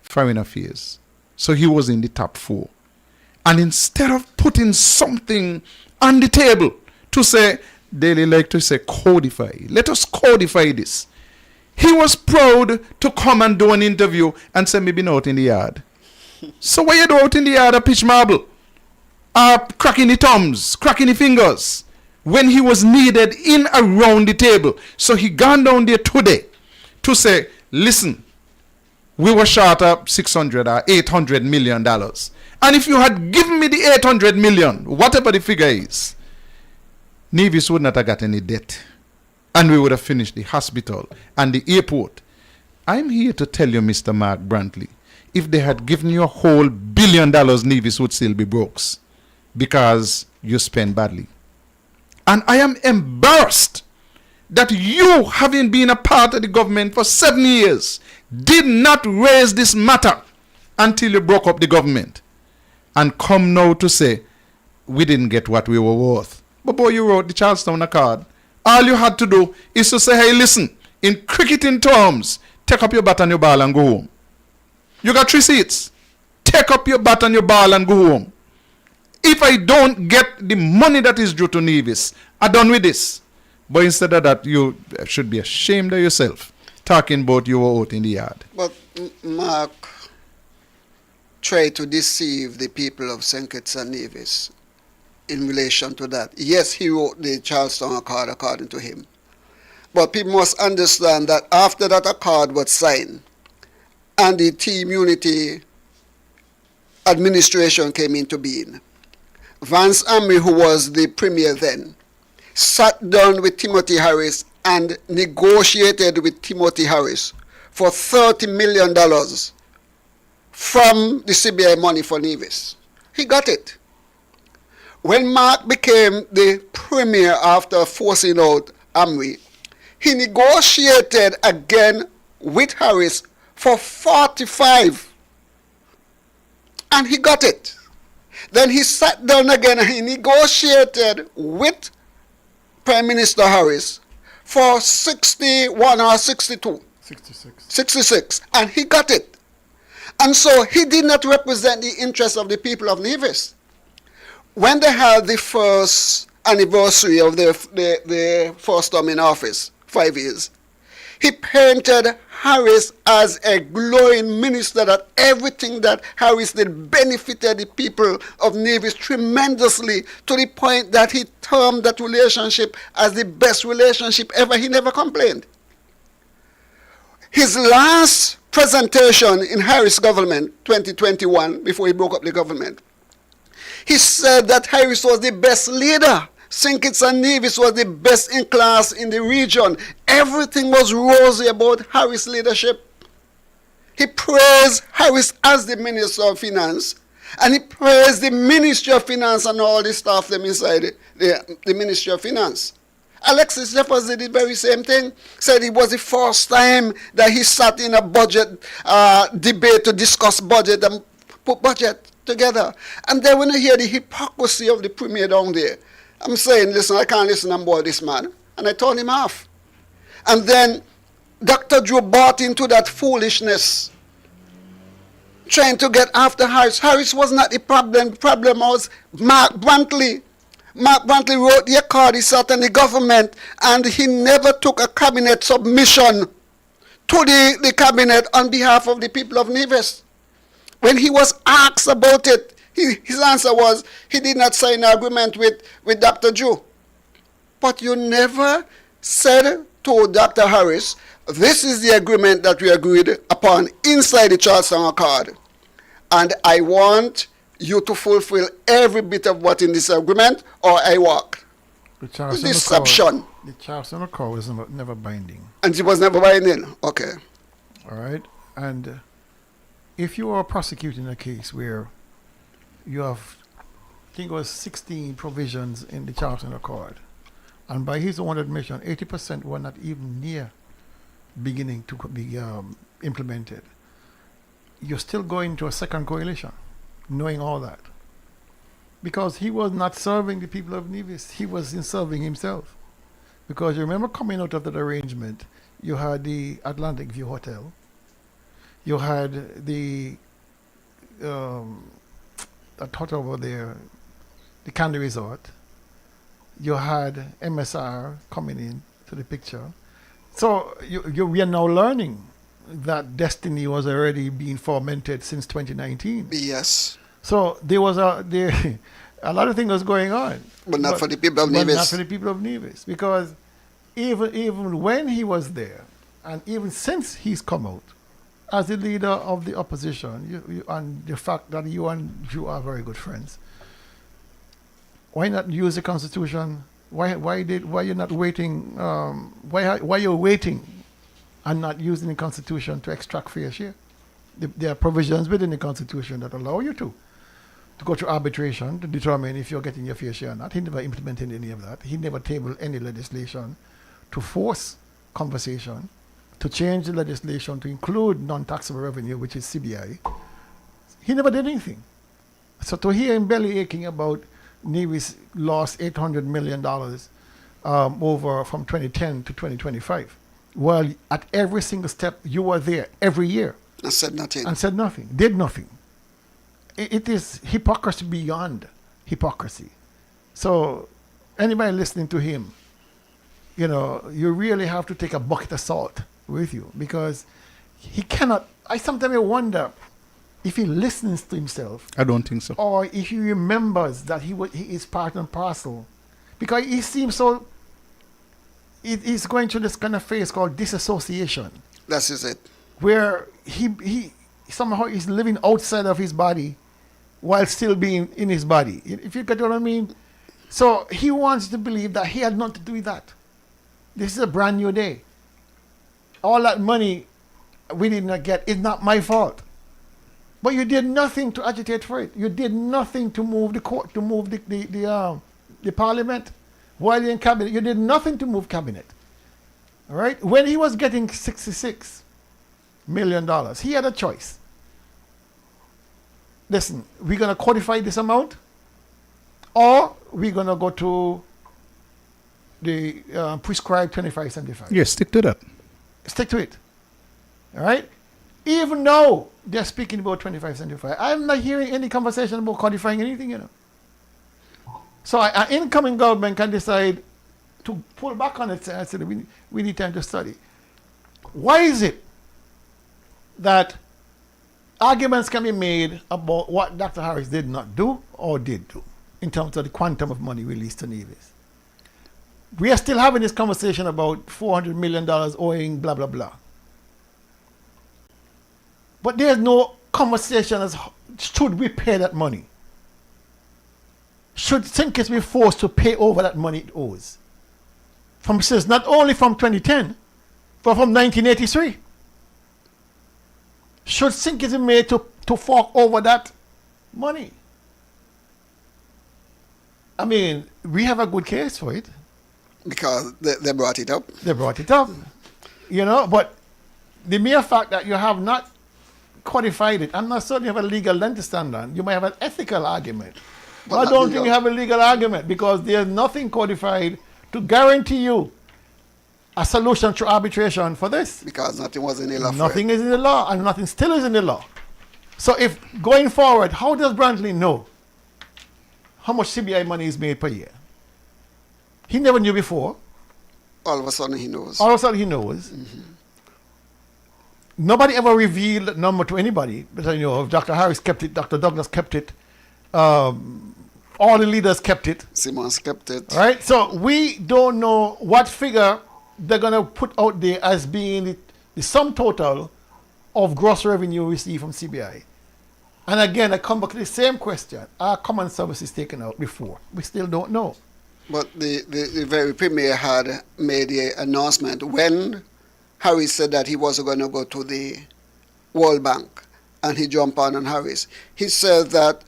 foreign affairs. So he was in the top 4. And instead of putting something on the table to say, they like to say codify, let us codify this, he was proud to come and do an interview and say, me been out in the yard. So what you do out in the yard, a pitch marble, cracking the thumbs, cracking the fingers, when he was needed in around the table. So he gone down there today to say, listen, we were short of 600 or 800 million dollars. And if you had given me the 800 million, whatever the figure is, Nevis would not have got any debt. And we would have finished the hospital and the airport. I'm here to tell you, Mr. Mark Brantley, if they had given you a whole $1 billion, Nevis would still be broke because you spend badly. And I am embarrassed that you, having been a part of the government for 7 years, did not raise this matter until you broke up the government. And come now to say, we didn't get what we were worth. But boy, you wrote the Charlestown Accord. All you had to do is to say, hey, listen, in cricketing terms, take up your bat and your ball and go home. You got 3 seats. Take up your bat and your ball and go home. If I don't get the money that is due to Nevis, I'm done with this. But instead of that, you should be ashamed of yourself, talking about you were out in the yard. But Mark tried to deceive the people of St. Kitts and Nevis in relation to that. Yes, he wrote the Charlestown Accord according to him. But people must understand that after that accord was signed and the Team Unity administration came into being, Vance Amry, who was the premier then, sat down with Timothy Harris and negotiated with Timothy Harris for $30 million from the CBI money for Nevis. He got it. When Mark became the premier after forcing out Amry, he negotiated again with Harris for 45. And he got it. Then he sat down again and he negotiated with Prime Minister Harris for 61 or 62. 66. And he got it. And so he did not represent the interests of the people of Nevis. When they had the first anniversary of the first term in office, 5 years, he painted Harris as a glowing minister, that everything that Harris did benefited the people of Nevis tremendously, to the point that he termed that relationship as the best relationship ever. He never complained. His last presentation in Harris government, 2021, before he broke up the government, he said that Harris was the best leader. St. Kitts and Nevis was the best in class in the region. Everything was rosy about Harris' leadership. He praised Harris as the Minister of Finance, and he praised the Ministry of Finance and all the staff them inside the Ministry of Finance. Alexis Jeffers did the very same thing. Said it was the first time that he sat in a budget debate to discuss budget and put budget together. And then when you hear the hypocrisy of the Premier down there, I'm saying, listen, I can't listen on board this man. And I told him off. And then Dr. Drew bought into that foolishness, trying to get after Harris. Harris was not the problem. The problem was Mark Brantley. Mark Brantley wrote the accord, he sat in the government, and he never took a cabinet submission to the cabinet on behalf of the people of Nevis. When he was asked about it, his answer was he did not sign an agreement with Dr. Drew. But you never said to Dr. Harris, this is the agreement that we agreed upon inside the Charleston Accord. And I want you to fulfill every bit of what in this agreement, or I walk. The Charleston Deception. The Charleston Accord was never binding. And it was never binding. Okay. All right. And if you are prosecuting a case where you have, I think it was 16 provisions in the Charleston Accord, and by his own admission, 80% were not even near beginning to be implemented, you're still going to a second coalition, knowing all that. Because he was not serving the people of Nevis, he was in serving himself. Because you remember, coming out of that arrangement, you had the Atlantic View Hotel, you had the that hotel over there, the Candy Resort, you had MSR coming in to the picture. So we are now learning that destiny was already being fomented since 2019. Yes. So there was a lot of things was going on. But not for the people of Nevis. Not for the people of Nevis. Because even when he was there, and even since he's come out, as the leader of the opposition, and the fact that you and Drew are very good friends, why not use the Constitution? Why you're not waiting? Why you're waiting and not using the Constitution to extract fair share? There are provisions within the Constitution that allow you to go to arbitration to determine if you're getting your fair share or not. He never implemented any of that. He never tabled any legislation to force conversation, to change the legislation to include non-taxable revenue, which is CBI. He never did anything. So to hear him belly aching about Nevis lost $800 million over from 2010 to 2025, while at every single step you were there every year. And said nothing. And said nothing, did nothing. It is hypocrisy beyond hypocrisy. So anybody listening to him, you really have to take a bucket of salt with you, because he cannot. I sometimes wonder if he listens to himself. I don't think so. Or if he remembers that he is part and parcel, because he seems so. He's going through this kind of phase called disassociation. That is it. Where he somehow is living outside of his body while still being in his body. If you get what I mean. So he wants to believe that he had nothing to do with that. This is a brand new day. All that money we did not get is not my fault. But you did nothing to agitate for it. You did nothing to move the court, to move the parliament. While you're in cabinet, you did nothing to move cabinet. All right? When he was getting $66 million, he had a choice. listen, we're going to codify this amount, or we're going to go to the prescribed 25-75. Yes, stick to that. Stick to it. All right? Even though they're speaking about 25-75, I'm not hearing any conversation about codifying anything, you know. So an incoming government can decide to pull back on it and say, we need time to study. Why is it that arguments can be made about what Dr. Harris did not do or did do in terms of the quantum of money released to Nevis? We are still having this conversation about $400 million owing blah, blah, blah. But there's no conversation as should we pay that money? Should Sinkers be forced to pay over that money it owes? Since not only from 2010, but from 1983. Should Sinkers be made to fork over that money? I mean, we have a good case for it. Because they brought it up. They brought it up. You know, but the mere fact that you have not codified it, I'm not certain you have a legal lens to stand on. You might have an ethical argument. But I don't think you have a legal argument because there's nothing codified to guarantee you a solution through arbitration for this. Because nothing was in the law. Nothing is in the law, and nothing still is in the law. So if going forward, how does Brantley know how much CBI money is made per year? He never knew before. All of a sudden he knows. All of a sudden he knows. Mm-hmm. Nobody ever revealed that number to anybody. But you know, Dr. Harris kept it, Dr. Douglas kept it, all the leaders kept it. Simmons kept it. Right? So we don't know what figure they're going to put out there as being the sum total of gross revenue received from CBI. And again, I come back to the same question. Are common services taken out before? We still don't know. But the very premier had made the announcement when Harris said that he wasn't going to go to the World Bank, and he jumped on Harris. He said that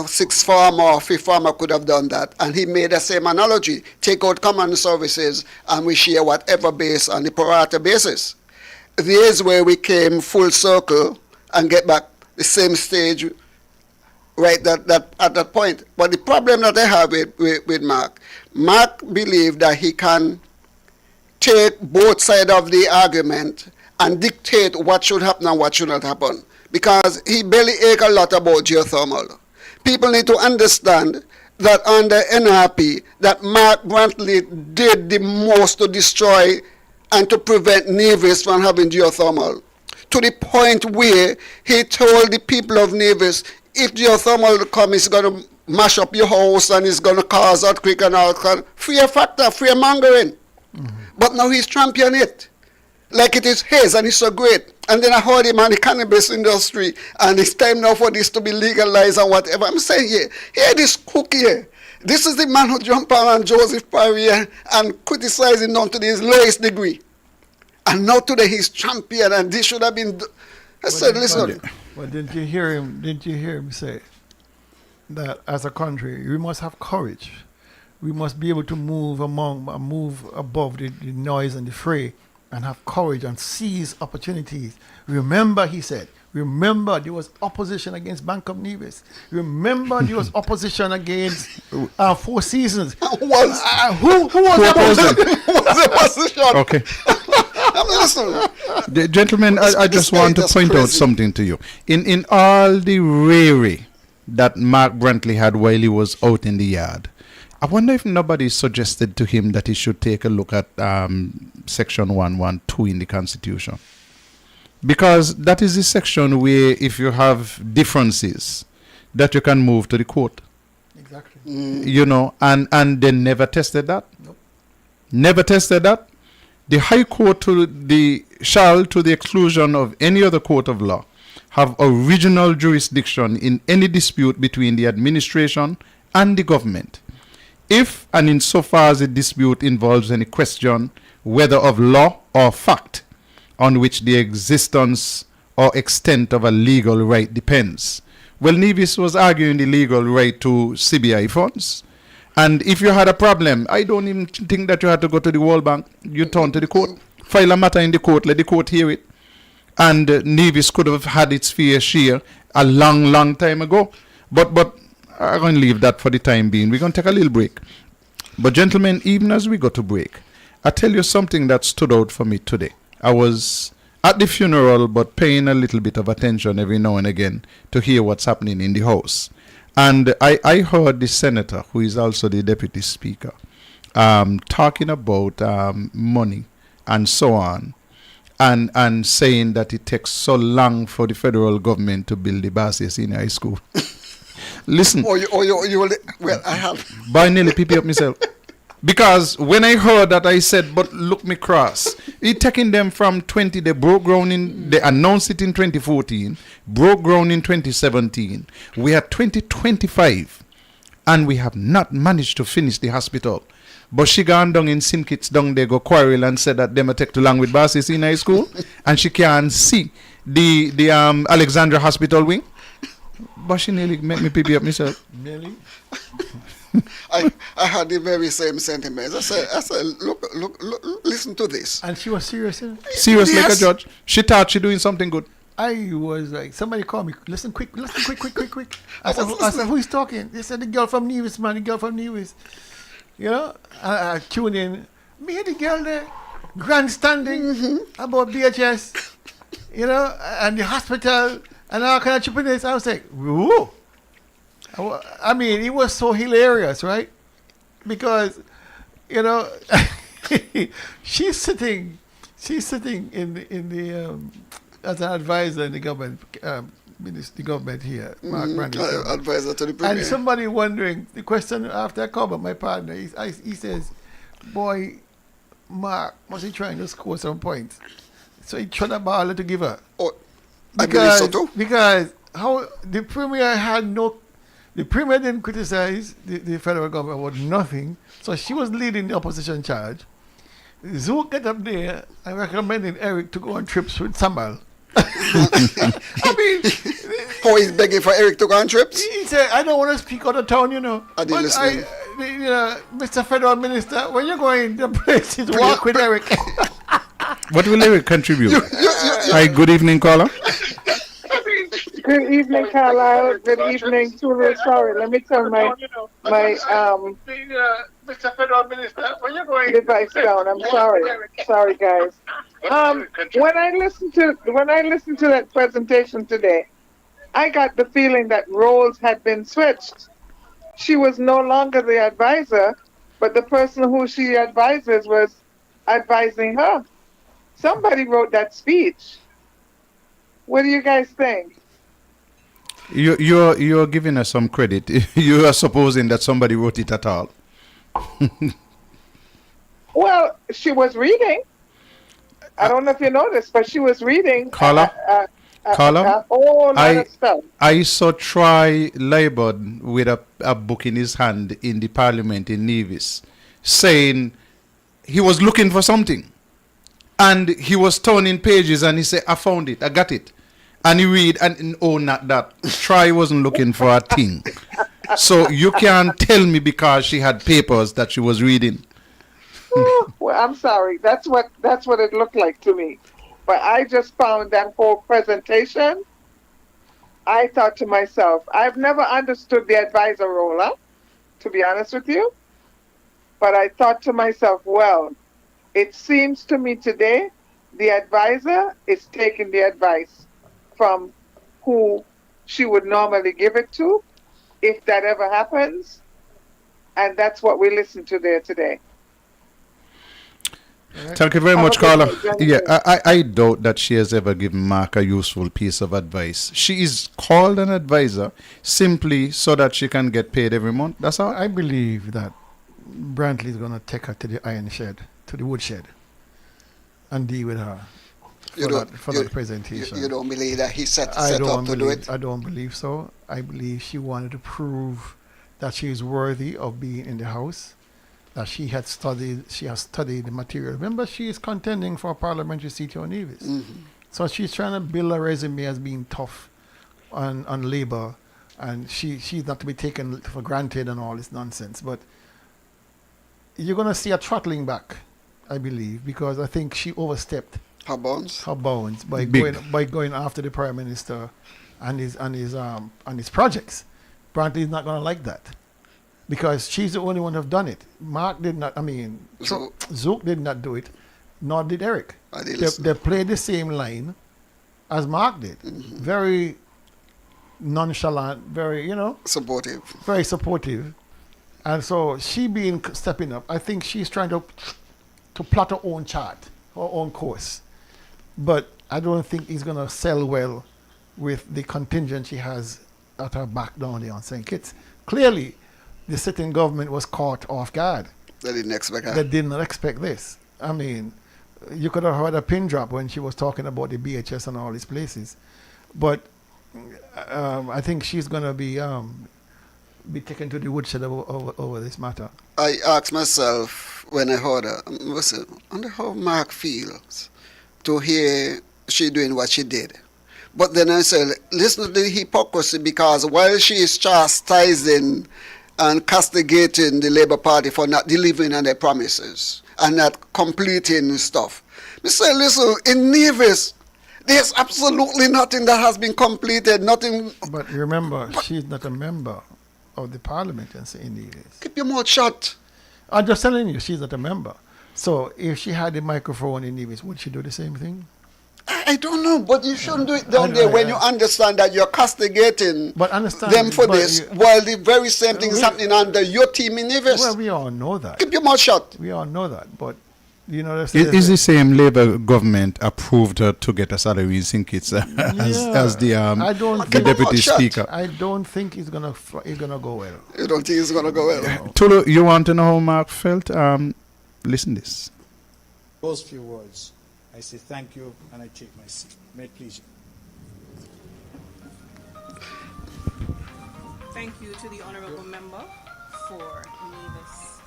sixth farmer or fifth farmer could have done that, and he made the same analogy. Take out common services and we share whatever base on the pro rata basis. There's where we came full circle and get back the same stage right at that point. But the problem that I have with Mark believed that he can take both sides of the argument and dictate what should happen and what should not happen. Because he barely ache a lot about geothermal. People need to understand that under NRP, that Mark Brantley did the most to destroy and to prevent Nevis from having geothermal. To the point where he told the people of Nevis, if geothermal comes, it's going to mash up your house and it's going to cause earthquake and all kind. Fear factor, fear mongering. Mm-hmm. But now he's championing it like it is his and it's so great. And then I heard him on the cannabis industry and it's time now for this to be legalized and whatever. I'm saying here this cook here. This is the man who jumped on Joseph Parry and criticized him down to his lowest degree. And now today he's champion and this should have been... I said, listen. But didn't you hear him say that as a country we must have courage. We must be able to move above the noise and the fray and have courage and seize opportunities. Remember, he said, remember there was opposition against Bank of Nevis. Remember there was opposition against Four Seasons. Who was the opposition? Okay. I'm listening. Gentlemen, I just want to point out something to you. In all the rarity that Mark Brantley had while he was out in the yard, I wonder if nobody suggested to him that he should take a look at Section 112 in the Constitution. Because that is the section where if you have differences, that you can move to the court. Exactly. You know, and they never tested that. Nope. Never tested that. The High Court shall, to the exclusion of any other court of law, have original jurisdiction in any dispute between the administration and the government. If and insofar as the dispute involves any question, whether of law or fact, on which the existence or extent of a legal right depends. Well, Nevis was arguing the legal right to CBI funds. And if you had a problem, I don't even think that you had to go to the World Bank. You turn to the court, file a matter in the court, let the court hear it. And Nevis could have had its fair share a long time ago. But I'm going to leave that for the time being. We're going to take a little break. But gentlemen, even as we go to break, I tell you something that stood out for me today. I was at the funeral, but paying a little bit of attention every now and again to hear what's happening in the House. And I heard the senator, who is also the deputy speaker, talking about money and so on, and saying that it takes so long for the federal government to build the Basse Senior High School. Listen. Well, I have. By nearly pick up myself. Because when I heard that, I said, but look me cross. It taking them from 20, they broke ground they announced it in 2014, broke ground in 2017. We are 2025, and we have not managed to finish the hospital. But she gone down in Simkits down there, go quarrel and said that them a take too long with Basse in high school, and she can't see the Alexandra Hospital wing. But she nearly make me pee up myself. Nearly? I had the very same sentiments. I said, look, listen to this. And she was serious. Serious like a judge. She thought she doing something good. I was like, somebody called me. Listen quick. I said, who is talking? They said, the girl from Nevis, man. The girl from Nevis. You know, I tuned in. Me and the girl there, grandstanding about BHS, you know, and the hospital, and all kind of stupidness. I was like, whoa. I mean, it was so hilarious, right? Because, you know, she's sitting in the as an advisor in the government, the government here, Mark Brandon. Advisor to the premier. And somebody wondering, the question after I called my partner, he says, boy, Mark, was he trying to score some points? So he tried a ball to give her. Oh, I believe so too. Because how the premier didn't criticize the federal government about nothing, so she was leading the opposition charge. Zook get up there and recommending Eric to go on trips with Sambal. I mean, how he's begging for Eric to go on trips? He said, I don't want to speak out of town, you know. I didn't listen. Mr. Federal Minister, when you're going to places, walk with Eric. What will Eric contribute? Hi, good evening, caller. Good evening, Carlisle. Good evening, Tulu. Sorry, let me turn my Mr. Federal Minister, when you're going device down. I'm sorry, guys. When I listened to that presentation today, I got the feeling that roles had been switched. She was no longer the advisor, but the person who she advises was advising her. Somebody wrote that speech. What do you guys think? You're giving us some credit. You are supposing that somebody wrote it at all. Well, she was reading. I don't know if you noticed, but she was reading. Caller, a whole lot of stuff. I saw Troy Labord with a book in his hand in the parliament in Nevis, saying he was looking for something. And he was turning pages and he said, I found it, I got it. And he read, and oh, not that. Troy wasn't looking for a thing. So you can't tell me because she had papers that she was reading. Well, I'm sorry. That's what it looked like to me. But I just found that whole presentation. I thought to myself, I've never understood the advisor role, to be honest with you. But I thought to myself, well, it seems to me today the advisor is taking the advice from who she would normally give it to, if that ever happens. And that's what we listen to there today. Thank you very much, Carla. Yeah, I doubt that she has ever given Mark a useful piece of advice. She is called an advisor simply so that she can get paid every month. That's all. I believe that Brantley is going to take her to the iron shed, to the wood shed, and deal with her for that presentation. You don't believe that he set up to do it? I don't believe so. I believe she wanted to prove that she is worthy of being in the House, that she has studied the material. Remember, she is contending for a parliamentary seat on Nevis. Mm-hmm. So she's trying to build a resume as being tough on Labour, and she's not to be taken for granted and all this nonsense. But you're going to see a throttling back, I believe, because I think she overstepped. Her bones. Her bones by Big. going after the prime minister and his projects. Brantley is not going to like that because she's the only one who've done it. Mark did not. I mean, Zook did not do it, nor did Eric. They played the same line as Mark did. Very nonchalant, very supportive. Very supportive, and so she stepping up. I think she's trying to plot her own chart, her own course. But I don't think he's going to sell well with the contingent she has at her back down there on St. Kitts. Clearly, the sitting government was caught off guard. They didn't expect that. They did not expect this. I mean, you could have heard a pin drop when she was talking about the BHS and all these places. But I think she's going to be taken to the woodshed over this matter. I asked myself when I heard her, listen, I wonder how Mark feels to hear she doing what she did. But then I said, listen to the hypocrisy, because while she is chastising and castigating the Labour Party for not delivering on their promises and not completing stuff, I say, listen, in Nevis, there's absolutely nothing that has been completed, nothing. But remember, she's not a member of the parliament in Nevis. Keep your mouth shut. I'm just telling you, she's not a member. So if she had the microphone in Nevis, would she do the same thing? I don't know, but you shouldn't do it down there when you understand that you're castigating them for this, while the very same thing is happening under your team in Nevis. Well, we all know that. Keep your mouth shut. We all know that, but is the same Labour government approved her to get a salary in St. Kitts as the deputy speaker? I don't think it's gonna go well. You don't think it's gonna go well? Tulu, you want to know how Mark felt? Listen this. Those few words, I say thank you and I take my seat. May it please you. Thank you to the honourable member for Nevis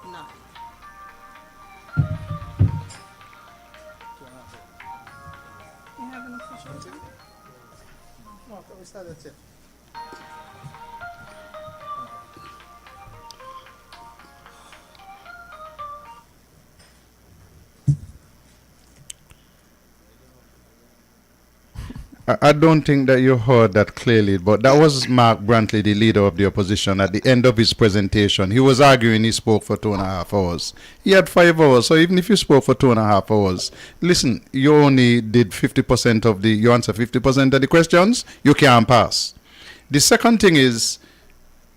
9. You have an official time? No, that's it. I don't think that you heard that clearly, but that was Mark Brantley, the leader of the opposition. At the end of his presentation, he was arguing he spoke for 2.5 hours. He had 5 hours, so even if you spoke for 2.5 hours, listen, you only did 50% of you answer 50% of the questions, you can't pass. The second thing is,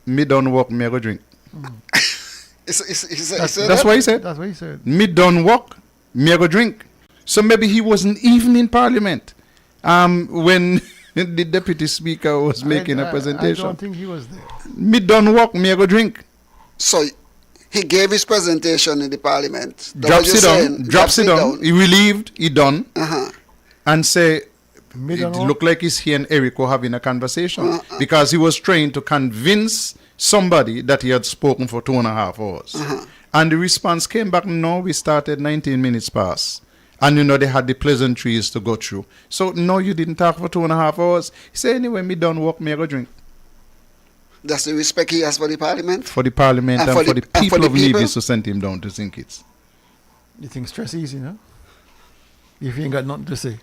me don't work, me go drink. That's what he said. That's what he said. Me don't work, me go drink. So maybe he wasn't even in Parliament when the deputy speaker was making a presentation. I don't think he was there. Me done work, me go drink. So he gave his presentation in the Parliament. Drops it down. He relieved, he done. And say, it looked like he and Eric were having a conversation. Because he was trying to convince somebody that he had spoken for 2.5 hours. And the response came back, no, we started 19 minutes past. And they had the pleasantries to go through. So no, you didn't talk for 2.5 hours. He said, anyway, me done work, me go drink. That's the respect he has for the Parliament? For the Parliament and for the people of Nevis who sent him down to St. Kitts. You think stress easy, no? If you ain't got nothing to say.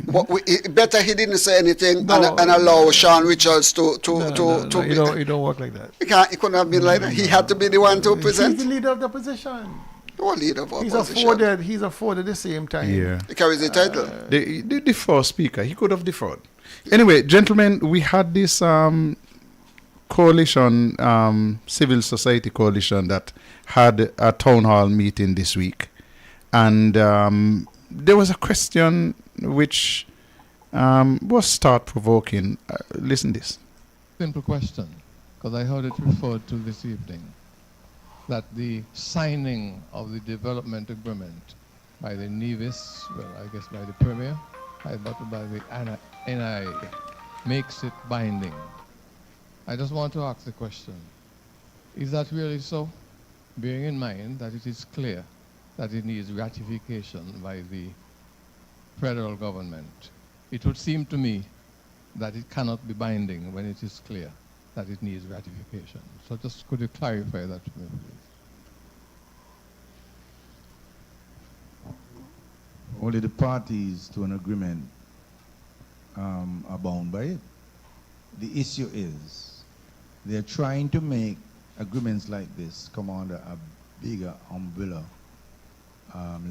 Well, better he didn't say anything and allow Sean Richards to it don't work like that. He couldn't have been like that. He had to be the one to present. He's the leader of the opposition. Leader of opposition. He's afforded the same time. Yeah. He carries the title. The first speaker, he could have deferred. Anyway, gentlemen, we had this coalition, civil society coalition that had a town hall meeting this week. And there was a question which was thought-provoking. Listen this. Simple question, because I heard it referred to this evening, that the signing of the development agreement by the Nevis, well, I guess by the Premier, by the NIA, makes it binding. I just want to ask the question, is that really so? Bearing in mind that it is clear that it needs ratification by the federal government. It would seem to me that it cannot be binding when it is clear that it needs ratification. So just could you clarify that for me, please? only the parties to an agreement are bound by it. The issue is they're trying to make agreements like this come under a bigger umbrella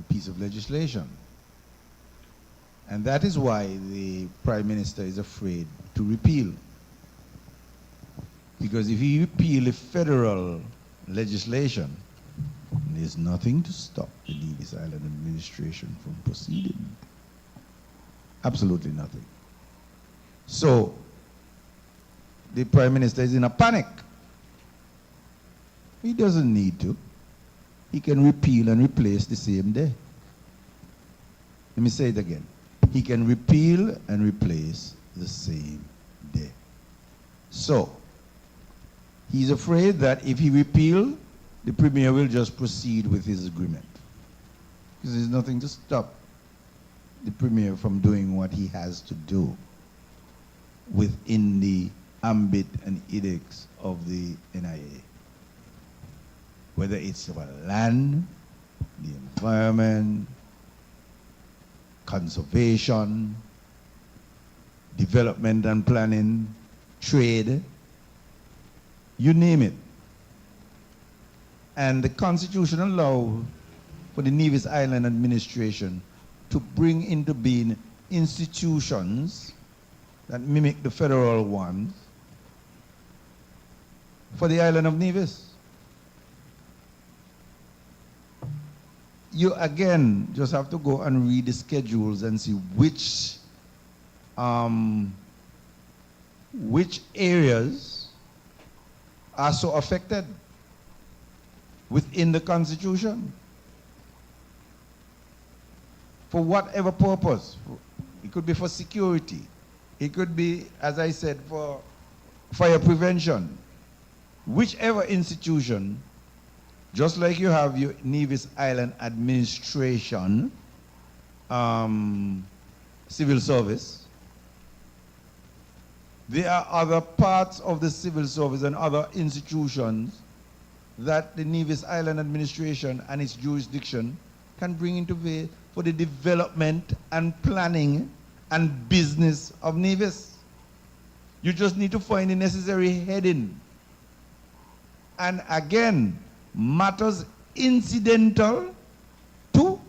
piece of legislation. And that is why the Prime Minister is afraid to repeal. Because if he repeal a federal legislation, there's nothing to stop the Nevis Island administration from proceeding. Absolutely nothing. So, the Prime Minister is in a panic. He doesn't need to. He can repeal and replace the same day. Let me say it again. He can repeal and replace the same day. So, he's afraid that if he repeal, the Premier will just proceed with his agreement. Because there's nothing to stop the Premier from doing what he has to do within the ambit and edicts of the NIA. Whether it's about land, the environment, conservation, development and planning, trade, you name it. And the Constitution allows for the Nevis Island administration to bring into being institutions that mimic the federal ones for the island of Nevis. You again just have to go and read the schedules and see which areas are so affected within the Constitution. For whatever purpose. It could be for security. It could be, as I said, for fire prevention. Whichever institution, just like you have your Nevis Island Administration, civil service, there are other parts of the civil service and other institutions that the Nevis Island Administration and its jurisdiction can bring into play for the development and planning and business of Nevis. You just need to find the necessary heading. And again, matters incidental to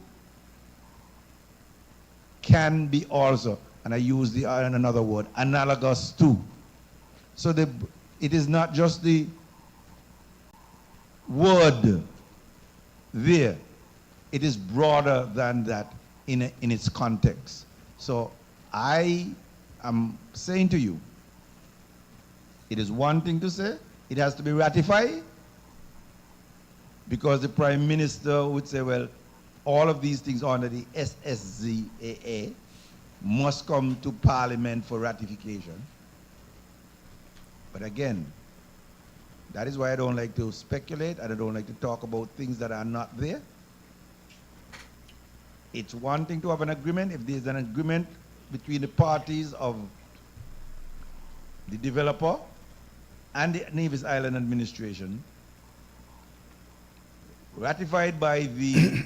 can be also, and I use another word, analogous to. So it is not just the word there. It is broader than that in its context. So I am saying to you, it is one thing to say, it has to be ratified, because the Prime Minister would say, well, all of these things under the SSZAA must come to Parliament for ratification. But again, that is why I don't like to speculate and I don't like to talk about things that are not there. It's one thing to have an agreement. If there's an agreement between the parties of the developer and the Nevis Island Administration, ratified by the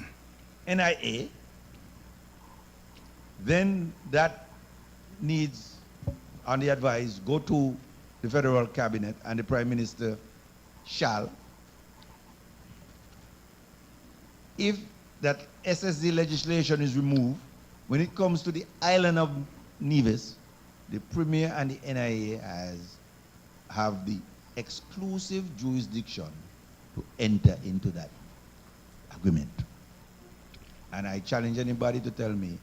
NIA, then that needs, on the advice, go to the federal cabinet and the Prime Minister shall, if that SSZ legislation is removed, when it comes to the island of Nevis, the Premier and the NIA have the exclusive jurisdiction to enter into that agreement. And I challenge anybody to tell me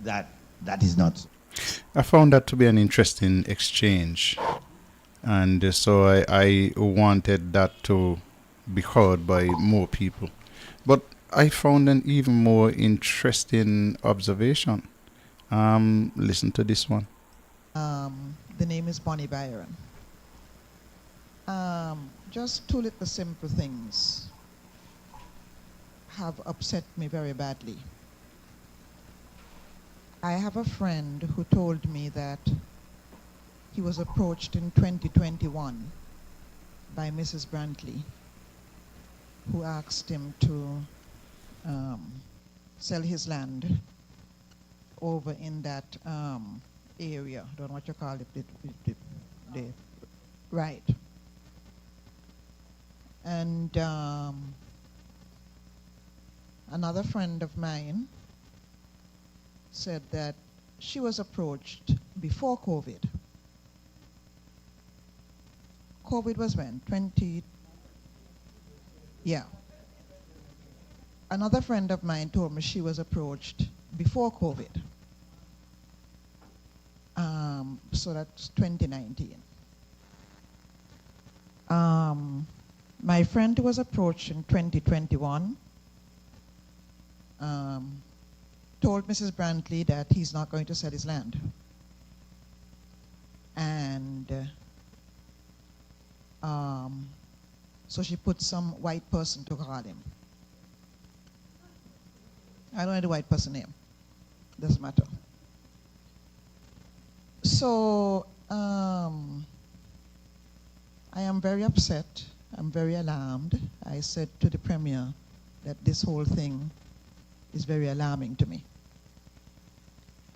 that that is not so. I found that to be an interesting exchange. And so I wanted that to be heard by more people. But I found an even more interesting observation. Listen to this one. The name is Bonnie Byron. Just two little simple things have upset me very badly. I have a friend who told me that he was approached in 2021 by Mrs. Brantley, who asked him to sell his land over in that area. I don't know what you call it. Right. And another friend of mine said that she was approached before COVID. COVID was when? Yeah. Another friend of mine told me she was approached before COVID. So that's 2019. My friend was approached in 2021, told Mrs. Brantley that he's not going to sell his land. And so she put some white person to call him. I don't know the white person name. Doesn't matter. So I am very upset. I'm very alarmed. I said to the Premier that this whole thing is very alarming to me.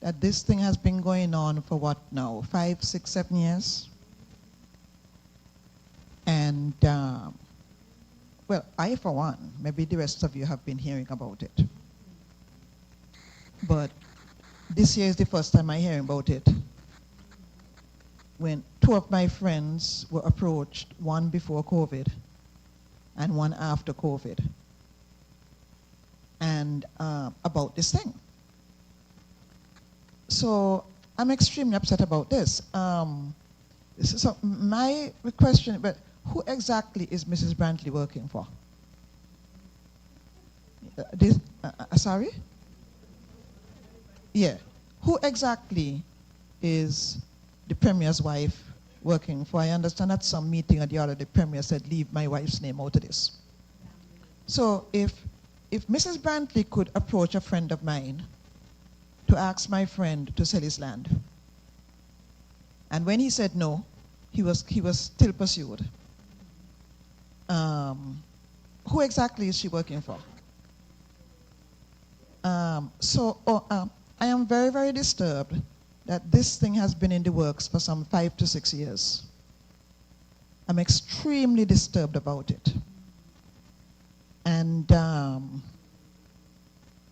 That this thing has been going on for what now? 5, 6, 7 years? And, well, I for one, maybe the rest of you have been hearing about it. But this year is the first time I'm hearing about it. When 2 of my friends were approached, one before COVID and one after COVID, and about this thing. So I'm extremely upset about this. So my question, but who exactly is Mrs. Brantley working for? Sorry? Yeah. Who exactly is the Premier's wife working for? I understand at some meeting at the other, the Premier said, leave my wife's name out of this. So if Mrs. Brantley could approach a friend of mine to ask my friend to sell his land, and when he said no, he was still pursued. Who exactly is she working for? I am very, very disturbed that this thing has been in the works for some 5 to 6 years. I'm extremely disturbed about it. And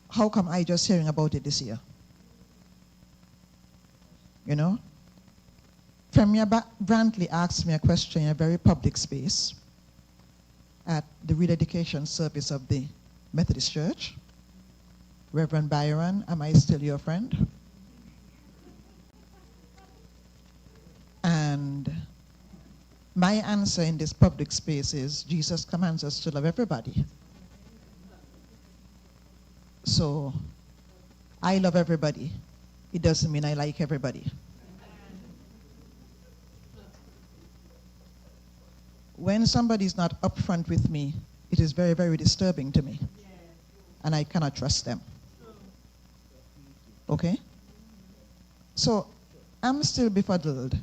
how come I just hearing about it this year? You know? Premier Brantley asked me a question in a very public space at the rededication service of the Methodist Church. Reverend Byron, am I still your friend? And my answer in this public space is Jesus commands us to love everybody. So I love everybody. It doesn't mean I like everybody. When somebody is not upfront with me, it is very, very disturbing to me. And I cannot trust them. Okay? So I'm still befuddled.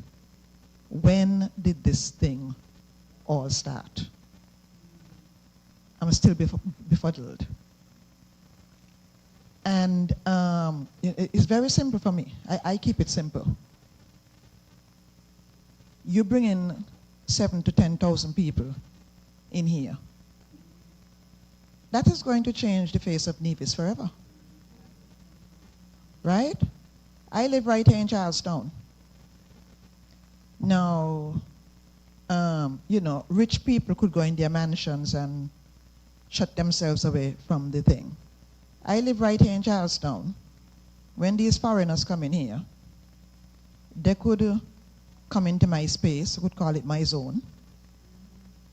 When did this thing all start? I'm still befuddled. And it's very simple for me. I keep it simple. You bring in 7,000 to 10,000 people in here. That is going to change the face of Nevis forever. Right? I live right here in Charlestown. Now, you know, rich people could go in their mansions and shut themselves away from the thing. I live right here in Charlestown. When these foreigners come in here, they could come into my space, could call it my zone.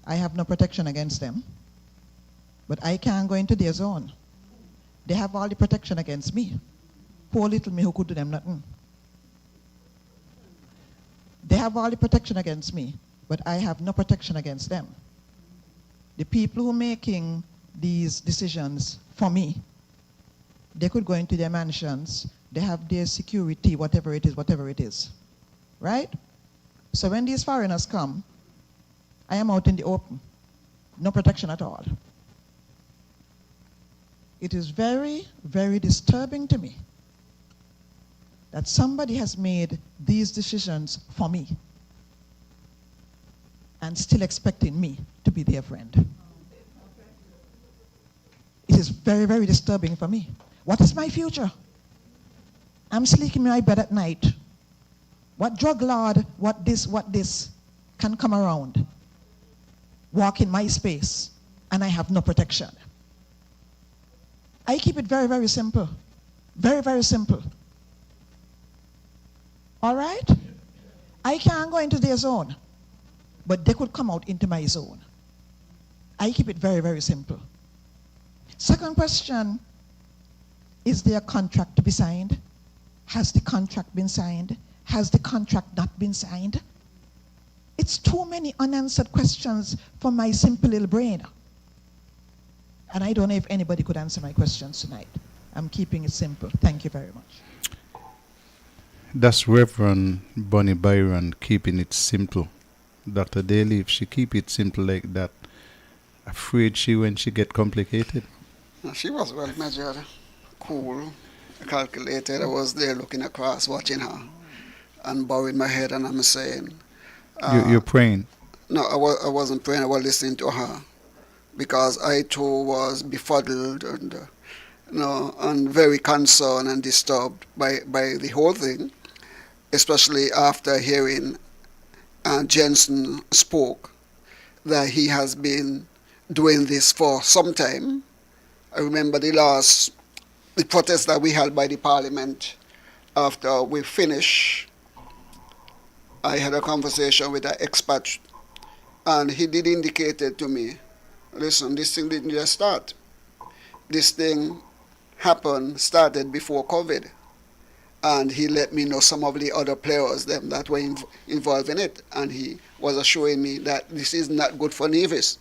I have no protection against them. But I can't go into their zone. They have all the protection against me. Poor little me who could do them nothing. They have all the protection against me, but I have no protection against them. The people who are making these decisions for me, they could go into their mansions, they have their security, whatever it is. Right? So when these foreigners come, I am out in the open. No protection at all. It is very, very disturbing to me that somebody has made these decisions for me and still expecting me to be their friend. It is very, very disturbing for me. What is my future? I'm sleeping in my bed at night. What drug lord, what this can come around, walk in my space, and I have no protection. I keep it very, very simple. Very, very simple. All right? I can't go into their zone, but they could come out into my zone. I keep it very, very simple. Second question, is there a contract to be signed? Has the contract been signed? Has the contract not been signed? It's too many unanswered questions for my simple little brain. And I don't know if anybody could answer my questions tonight. I'm keeping it simple. Thank you very much. That's Reverend Bonnie Byron keeping it simple. Dr. Daly, if she keep it simple like that, afraid when she get complicated? She was well measured, cool, calculated. I was there looking across, watching her, and bowing my head, and I'm saying... You're praying? No, I wasn't praying. I was listening to her, because I too was befuddled and, and very concerned and disturbed by the whole thing, especially after hearing Jensen spoke that he has been doing this for some time. I remember the protest that we held by the parliament after we finished. I had a conversation with an expat, and he did indicate to me, listen, this thing didn't just start. This thing started before COVID. And he let me know some of the other players that were involved in it. And he was assuring me that this is not good for Nevis.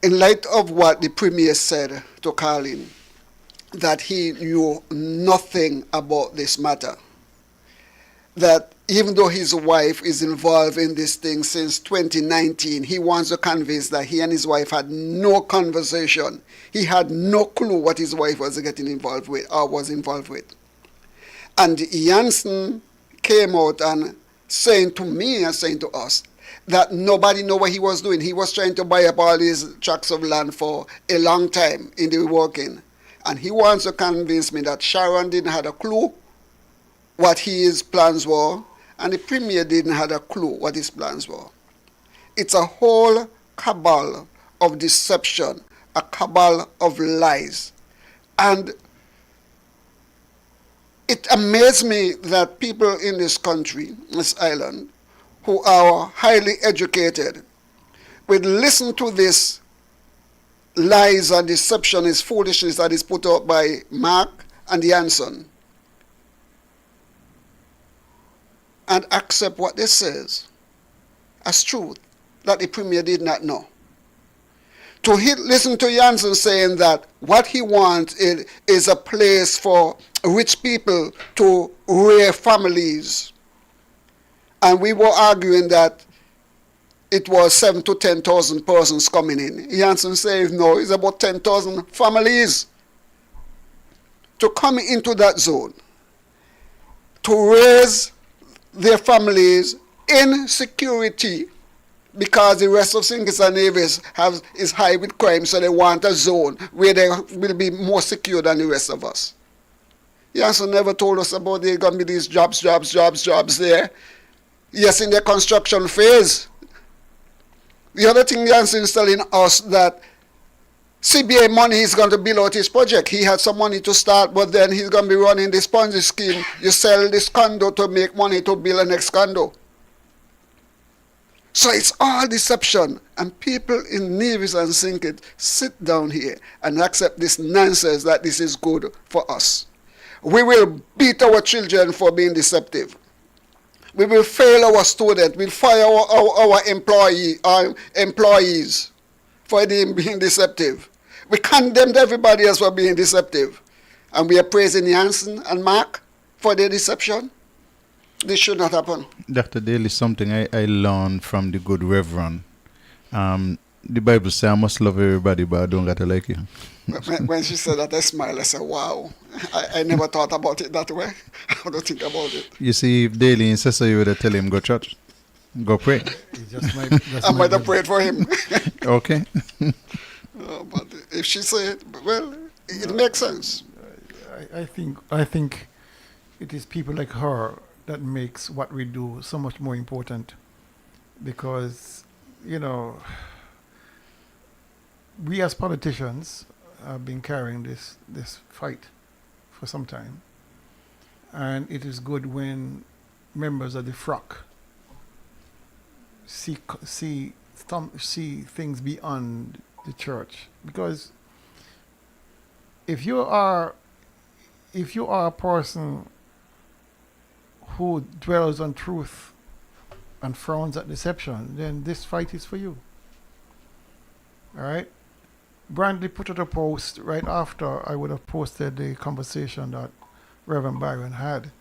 In light of what the Premier said to Carlin, that he knew nothing about this matter, that even though his wife is involved in this thing since 2019, he wants to convince that he and his wife had no conversation. He had no clue what his wife was getting involved with or was involved with. And Janssen came out and saying to me and saying to us that nobody knew what he was doing. He was trying to buy up all these tracts of land for a long time in the working. And he wants to convince me that Sharon didn't have a clue what his plans were, and the Premier didn't have a clue what his plans were. It's a whole cabal of deception, a cabal of lies. And it amazed me that people in this country, this island, who are highly educated, would listen to this lies and deception, this foolishness that is put out by Mark and Janssen, and accept what this says as truth, that the Premier did not know. To listen to Janssen saying that what he wants is a place for rich people to rear families. And we were arguing that it was 7,000 to 10,000 persons coming in. Janssen says no, it's about 10,000 families to come into that zone, to raise their families in security, because the rest of St. Kitts and Nevis is high with crime, so they want a zone where they will be more secure than the rest of us. Janssen never told us about there going to be these jobs there. Yes, in the construction phase. The other thing Janssen is telling us that CBA money is going to build out his project. He had some money to start, but then he's going to be running this Ponzi scheme. You sell this condo to make money to build a next condo. So it's all deception. And people in Nevis and St. Kitts sit down here and accept this nonsense that this is good for us. We will beat our children for being deceptive. We will fail our students. We'll fire our employees for being deceptive. We condemned everybody else for being deceptive. And we are praising Janssen and Mark for their deception. This should not happen. Dr. Daly, something I learned from the good Reverend. The Bible says I must love everybody, but I don't got to like you. When she said that, I smiled. I said, wow. I never thought about it that way. How do you think about it? You see, if Daily insists you would have tell him go church, go pray. I might have prayed for him. Okay. But if she said, well, it makes sense. I think it is people like her that makes what we do so much more important, because, you know, we as politicians have been carrying this fight for some time, and it is good when members of the flock see things beyond the church, because if you are a person who dwells on truth and frowns at deception, then this fight is for you. All right? Brandy put out a post right after I would have posted the conversation that Reverend Byron had,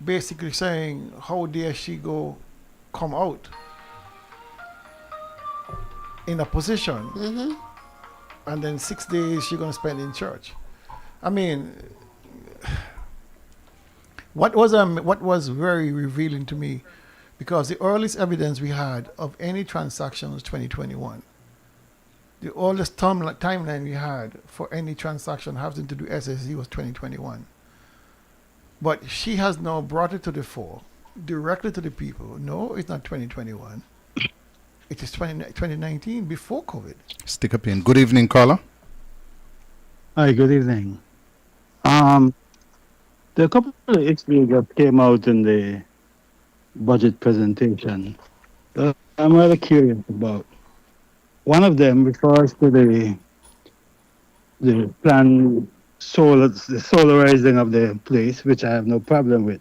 basically saying, how dare she come out in a position and then 6 days she's going to spend in church. I mean, what was very revealing to me, because the earliest evidence we had of any transaction was 2021. The oldest timeline we had for any transaction having to do SSD was 2021. But she has now brought it to the fore, directly to the people. No, it's not 2021. It is 2019, before COVID. Stick up in. Good evening, caller. Hi, good evening. There are a couple of issues that came out in the budget presentation that I'm rather curious about. One of them refers to the planned the solarizing of the place, which I have no problem with.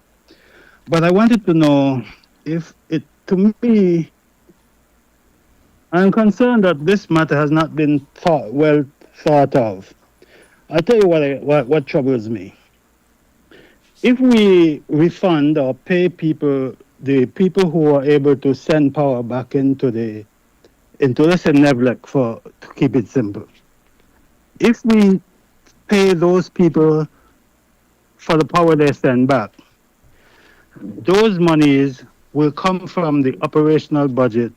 But I wanted to know if it, to me, I'm concerned that this matter has not been well thought of. I'll tell you what troubles me. If we refund or pay the people who are able to send power back into let's say Nevlec, to keep it simple. If we pay those people for the power they send back, those monies will come from the operational budget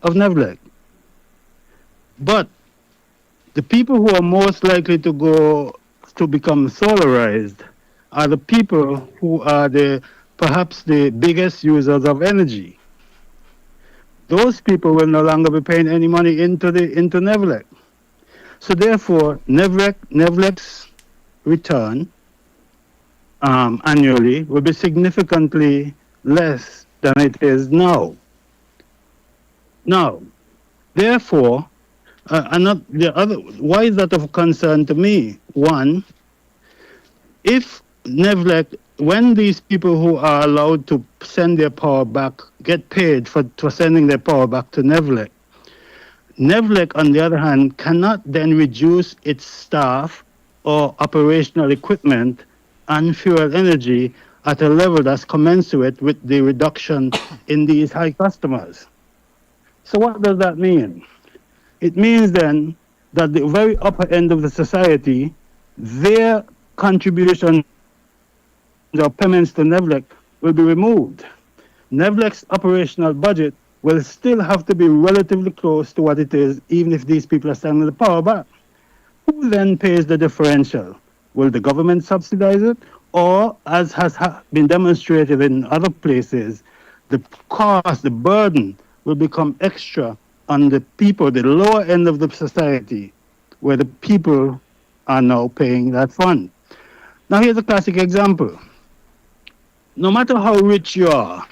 of Nevlec. But the people who are most likely to become solarized are the people who are perhaps the biggest users of energy. Those people will no longer be paying any money into Nevlec. So therefore, Nevlec's return annually will be significantly less than it is now. Now, therefore, why is that of concern to me? One, if Nevlec, when these people who are allowed to send their power back get paid for sending their power back to Nevlec, Nevlec, on the other hand, cannot then reduce its staff or operational equipment and fuel energy at a level that's commensurate with the reduction in these high customers. So what does that mean? It means then that the very upper end of the society, their contribution or payments to Nevlec will be removed. Nevlec's operational budget will still have to be relatively close to what it is, even if these people are sending the power back. Who then pays the differential? Will the government subsidize it? Or, as has been demonstrated in other places, the cost, the burden will become extra on the people, the lower end of the society, where the people are now paying that fund. Now, here's a classic example. No matter how rich you are,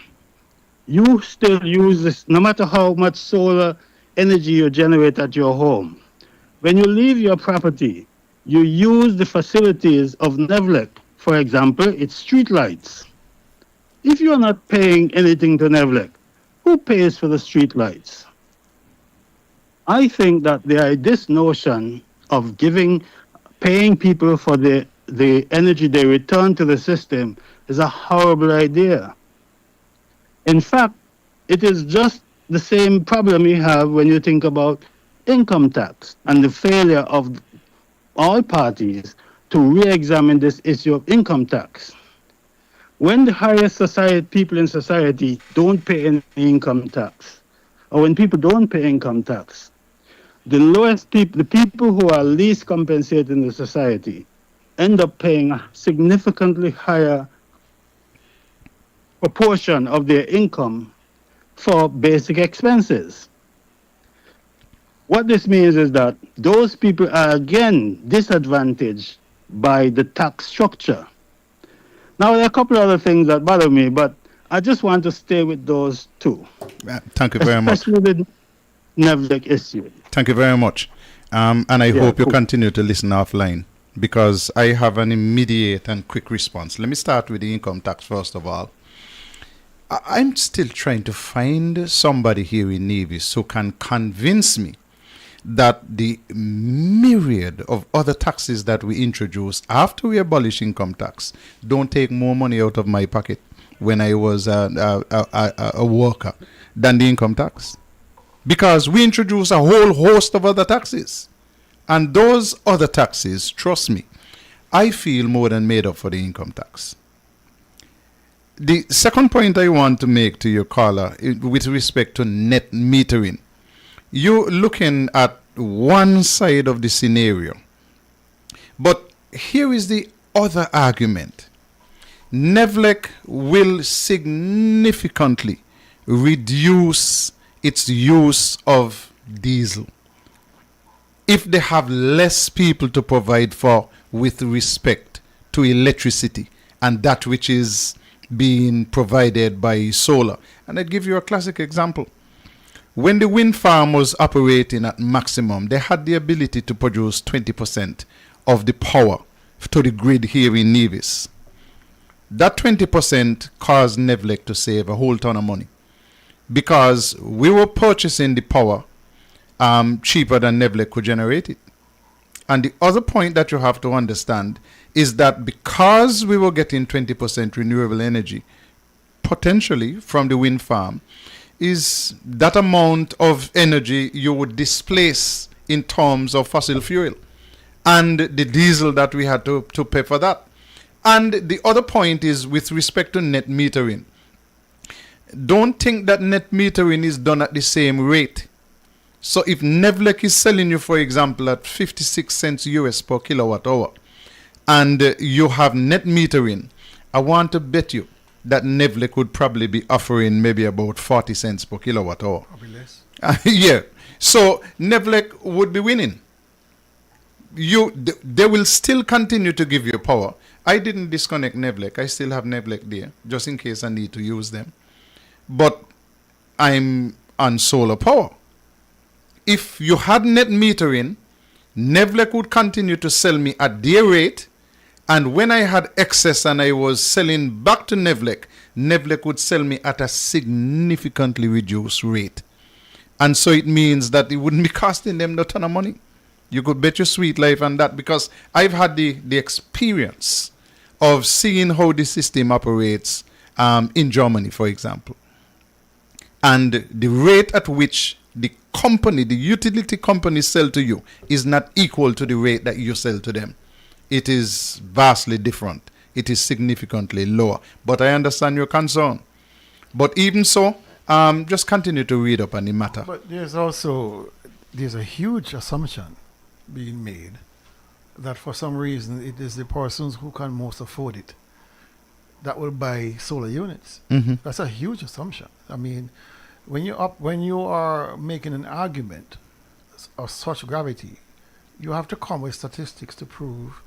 you still use this, no matter how much solar energy you generate at your home. When you leave your property, you use the facilities of Nevlec. For example, its street lights. If you are not paying anything to Nevlec, who pays for the street lights? I think that this notion of paying people for the energy they return to the system is a horrible idea. In fact, it is just the same problem you have when you think about income tax and the failure of all parties to re-examine this issue of income tax. When the highest society people in society don't pay any income tax, or when people don't pay income tax, the lowest people, the people who are least compensated in the society, end up paying a significantly higher proportion of their income for basic expenses. What this means is that those people are again disadvantaged by the tax structure. Now, there are a couple of other things that bother me, but I just want to stay with those two. Thank you very much. Especially the NEVDEC issue. Thank you very much. And I hope you continue to listen offline, because I have an immediate and quick response. Let me start with the income tax first of all. I'm still trying to find somebody here in Nevis who can convince me that the myriad of other taxes that we introduce after we abolish income tax don't take more money out of my pocket when I was a worker than the income tax. Because we introduce a whole host of other taxes. And those other taxes, trust me, I feel more than made up for the income tax. The second point I want to make to your caller with respect to net metering, you're looking at one side of the scenario. But here is the other argument. NEVLEC will significantly reduce its use of diesel if they have less people to provide for with respect to electricity and that which is being provided by solar. And I give you a classic example. When the wind farm was operating at maximum, they had the ability to produce 20% of the power to the grid here in Nevis. That 20% caused NEVLEC to save a whole ton of money, because we were purchasing the power cheaper than NEVLEC could generate it. And the other point that you have to understand is that because we were getting 20% renewable energy, potentially from the wind farm, is that amount of energy you would displace in terms of fossil fuel and the diesel that we had to pay for that. And the other point is with respect to net metering. Don't think that net metering is done at the same rate. So if NEVLEC is selling you, for example, at 56 cents US per kilowatt hour, and you have net metering, I want to bet you that NEVLEC would probably be offering maybe about 40 cents per kilowatt hour. Probably less. Yeah. So NEVLEC would be winning. They will still continue to give you power. I didn't disconnect NEVLEC. I still have NEVLEC there, just in case I need to use them. But I'm on solar power. If you had net metering, NEVLEC would continue to sell me at their rate, and when I had excess and I was selling back to NEVLEC, NEVLEC would sell me at a significantly reduced rate. And so it means that it wouldn't be costing them no ton of money. You could bet your sweet life on that, because I've had the experience of seeing how the system operates in Germany, for example. And the rate at which the utility company sell to you is not equal to the rate that you sell to them. It is vastly different. It is significantly lower. But I understand your concern. But even so, just continue to read up on the matter. But there's a huge assumption being made that for some reason it is the persons who can most afford it that will buy solar units. Mm-hmm. That's a huge assumption. I mean, when you are making an argument of such gravity, you have to come with statistics to prove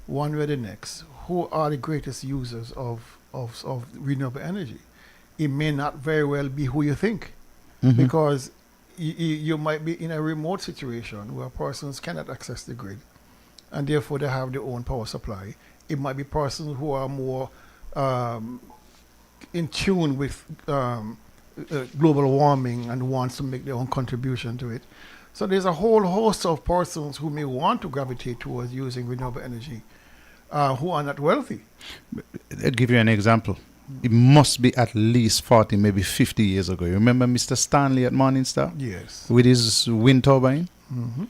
one way or the next who are the greatest users of renewable energy. It may not very well be who you think, Mm-hmm. because you might be in a remote situation where persons cannot access the grid, and therefore they have their own power supply. It might be persons who are more in tune with global warming and wants to make their own contribution to it. So there's a whole host of persons who may want to gravitate towards using renewable energy who are not wealthy. I'll give you an example. It must be at least 40, maybe 50 years ago. You remember Mr. Stanley at Morningstar? Yes. With his wind turbine? Mm-hmm.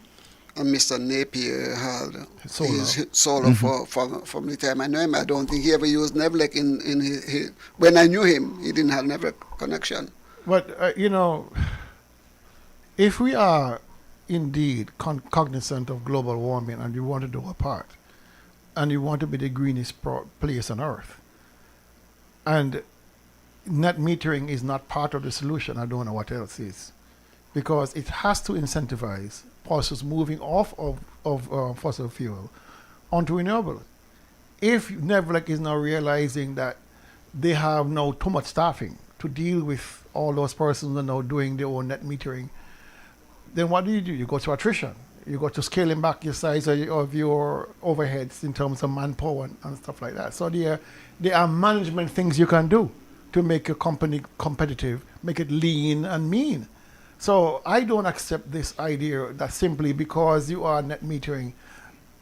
And Mr. Napier had Solar. his solar from the time I know him. I don't think he ever used Nevlec in his. When I knew him, he didn't have Nevlec connection. But, if we are indeed cognizant of global warming and we want to do our part, and we want to be the greenest place on earth, and net metering is not part of the solution, I don't know what else is. Because it has to incentivize process moving off of fossil fuel onto renewable. If Nevlec is now realizing that they have now too much staffing to deal with all those persons that are now doing their own net metering, then what do? You go to attrition. You go to scaling back your size of your overheads in terms of manpower and stuff like that. So there are management things you can do to make your company competitive, make it lean and mean. So I don't accept this idea that simply because you are net metering,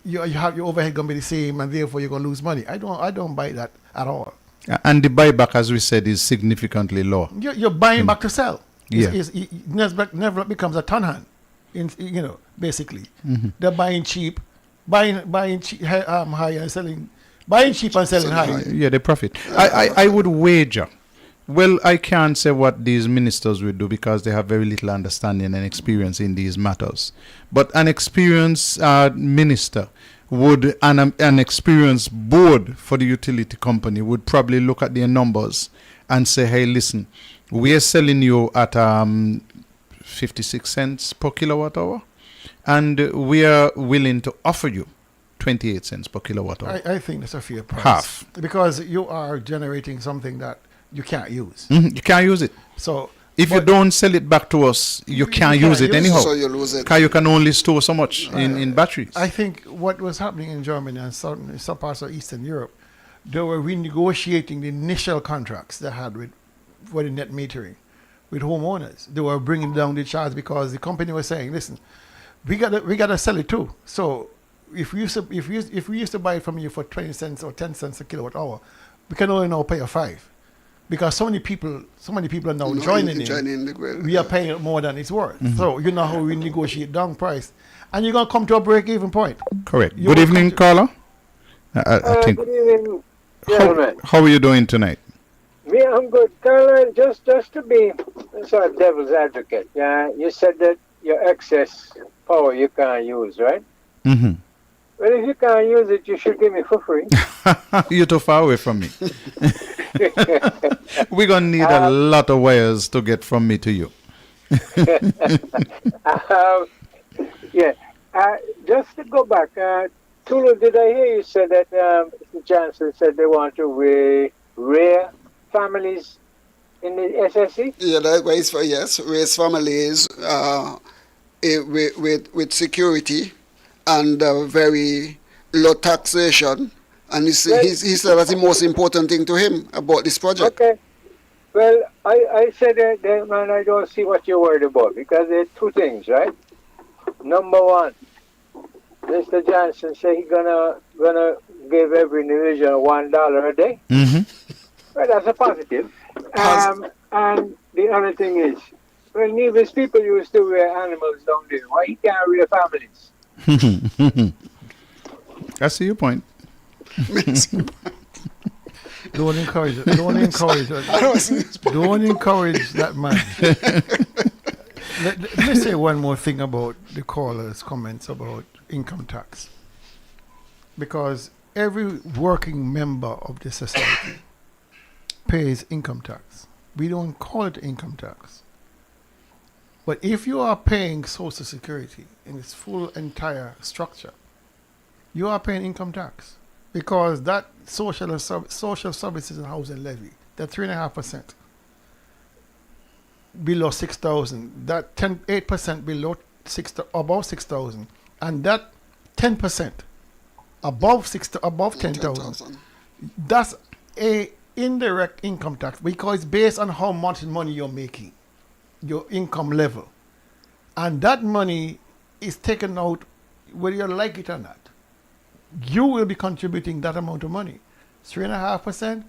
you have your overhead going to be the same and therefore you're going to lose money. I don't buy that at all. And the buyback, as we said, is significantly lower. You're buying back to sell. Yeah. Nevlec becomes a ton hand, basically. Mm-hmm. They're buying cheap, buying cheap, high and selling, buying cheap and selling high. Yeah, they profit. I would wager. Well, I can't say what these ministers will do because they have very little understanding and experience in these matters. But an experienced minister would, and an experienced board for the utility company would probably look at their numbers and say, hey, listen, we're selling you at 56 cents per kilowatt hour, and we are willing to offer you 28 cents per kilowatt hour. I think that's a fair price. Half. Because you are generating something that you can't use. Mm-hmm. You can't use it. So if you don't sell it back to us, you can't use it anyhow. So you lose it. Because you can only store so much in batteries. I think what was happening in Germany and some parts of Eastern Europe, they were renegotiating the initial contracts they had for the net metering with homeowners. They were bringing down the charge because the company was saying, listen, we gotta sell it too. So if we used to buy it from you for 20 cents or 10 cents a kilowatt hour, we can only now pay a 5. Because so many people are now joining in. We are paying more than it's worth. Mm-hmm. So you know how we negotiate down price. And you're going to come to a break-even point. Correct. Good evening, caller. I think. Good evening, gentlemen. How are you doing tonight? Me, I'm good. Caroline, just to be sort of devil's advocate, you said that your excess power you can't use, right? Mm-hmm. Well, if you can't use it, you should give me for free. You're too far away from me. We're going to need a lot of wires to get from me to you. Just to go back, Tulu, did I hear you say that Mr. Chancellor said they want to rear families in the SSE? Yeah, likewise, raise families with security and very low taxation. And he said that's the most important thing to him about this project. Okay. Well, I said that, man, I don't see what you're worried about because there's two things, right? Number one, Mr. Johnson said he's gonna give every individual $1 a day. Mm-hmm. Well, that's a positive. And the other thing is, well, Nevis people used to rear animals down there. Why he can't rear families? I see your point. Don't encourage it. Don't encourage that man. Let me say one more thing about the caller's comments about income tax. Because every working member of the society pays income tax. We don't call it income tax. But if you are paying Social Security in its full entire structure, you are paying income tax. Because that social services and housing levy, that 3.5% below 6,000, that 8% below above 6,000, and that 10% above 10,000, that's a indirect income tax because it's based on how much money you're making, your income level, and that money is taken out whether you like it or not. You will be contributing that amount of money. 3.5%,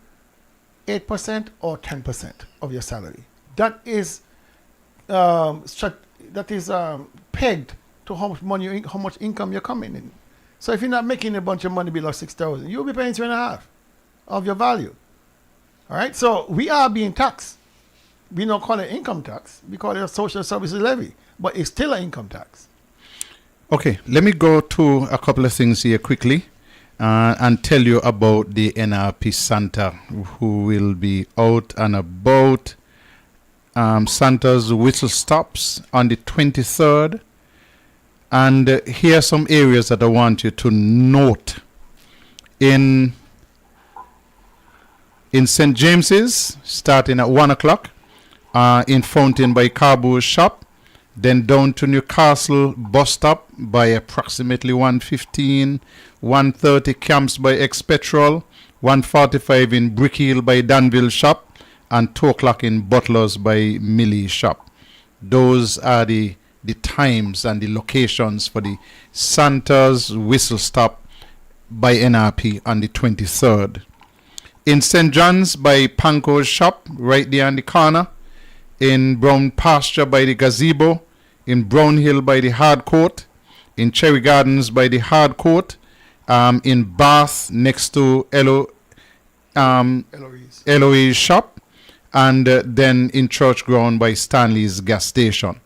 8% or 10% of your salary. That is pegged to how much money, how much income you're coming in. So if you're not making a bunch of money below 6,000, you'll be paying 3.5 of your value. All right. So we are being taxed. We don't call it income tax. We call it a social services levy, but it's still an income tax. Okay, let me go to a couple of things here quickly and tell you about the NRP Santa who will be out and about. Santa's whistle stops on the 23rd. And here are some areas that I want you to note. In St. James's, starting at 1 o'clock, in Fountain by Carbo's shop, then down to Newcastle bus stop by approximately 1:15, 1:30 Camps by Ex-Petrol, 1:45 in Brickhill by Danville shop, and 2 o'clock in Butlers by Millie shop. Those are the times and the locations for the Santa's whistle stop by NRP on the 23rd. In St. John's by Panko's shop, right there on the corner. In Brown Pasture by the Gazebo. In Brown Hill by the Hard Court. In Cherry Gardens by the Hard Court. In Bath next to Eloise shop. And then in Church Ground by Stanley's gas station.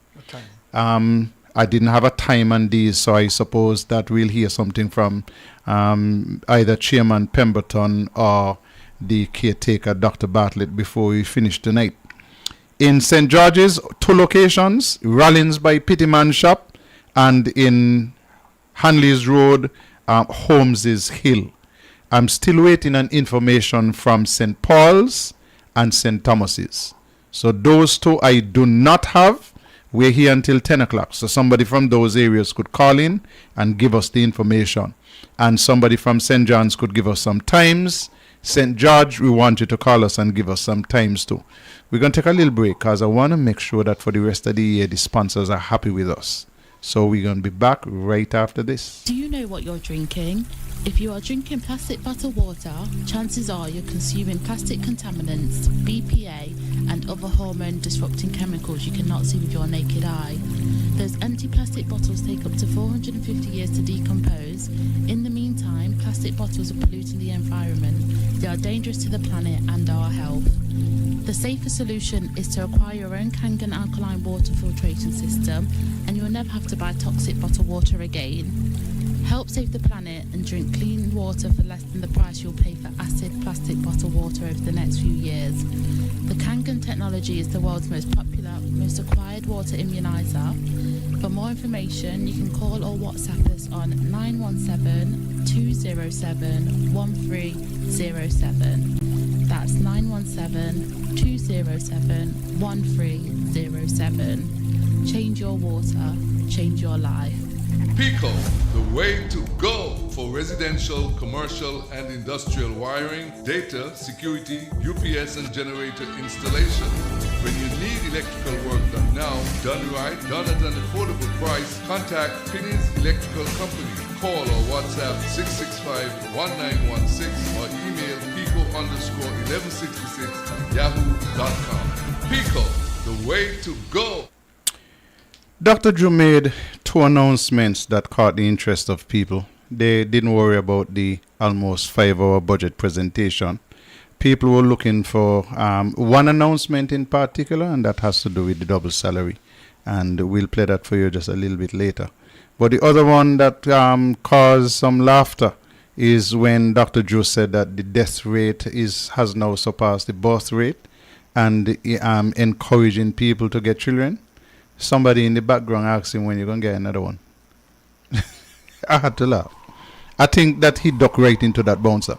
I didn't have a time on these, so I suppose that we'll hear something from either Chairman Pemberton or the caretaker, Dr. Bartlett, before we finish tonight. In St. George's, 2 locations, Rollins by Pittyman shop, and in Hanley's Road, Holmes's Hill. I'm still waiting on information from St. Paul's and St. Thomas's. So those 2 I do not have. We're here until 10 o'clock. So somebody from those areas could call in and give us the information. And somebody from St. John's could give us some times. St. George, we want you to call us and give us some times too. We're going to take a little break because I want to make sure that for the rest of the year, the sponsors are happy with us. So we're going to be back right after this. Do you know what you're drinking? If you are drinking plastic bottled water, chances are you're consuming plastic contaminants, BPA, and other hormone disrupting chemicals you cannot see with your naked eye. Those empty plastic bottles take up to 450 years to decompose. In the meantime, plastic bottles are polluting the environment. They are dangerous to the planet and our health. The safer solution is to acquire your own Kangen alkaline water filtration system, and you'll never have to buy toxic bottled water again. Help save the planet and drink clean water for less than the price you'll pay for acid plastic bottled water over the next few years. The Kangen technology is the world's most popular, most acquired water immunizer. For more information, you can call or WhatsApp us on 917-207-1307. That's 917-207-1307. Change your water, change your life. Pico, the way to go for residential, commercial, and industrial wiring, data, security, UPS, and generator installation. When you need electrical work done now, done right, done at an affordable price, contact Finney's Electrical Company. Call or WhatsApp 665-1916 or email pico_1166@yahoo.com. Pico, the way to go. Dr. Drew made 2 announcements that caught the interest of people. They didn't worry about the almost 5-hour budget presentation. People were looking for one announcement in particular, and that has to do with the double salary. And we'll play that for you just a little bit later. But the other one that caused some laughter is when Dr. Drew said that the death rate has now surpassed the birth rate, and encouraging people to get children. Somebody in the background asked him when you're going to get another one. I had to laugh. I think that he ducked right into that bouncer.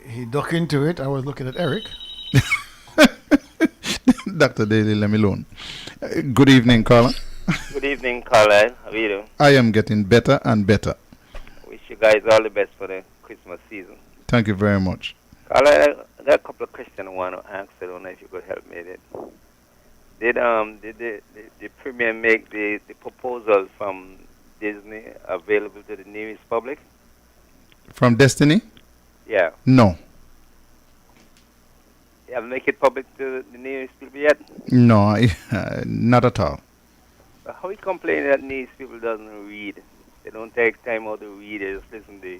He ducked into it. I was looking at Eric. Dr. Daly, let me alone. Good evening, Carla. Good evening, Carlisle. How are you doing? I am getting better and better. Wish you guys all the best for the Christmas season. Thank you very much. Carlisle, I got a couple of questions I want to ask. I don't know if you could help me with it. Did the Premier make the proposal from Disney available to the nearest public? From Destiny? Yeah. No. You haven't make it public to the news people yet? No, not at all. But how you complain that news people doesn't read? They don't take time out to read. They just listen to the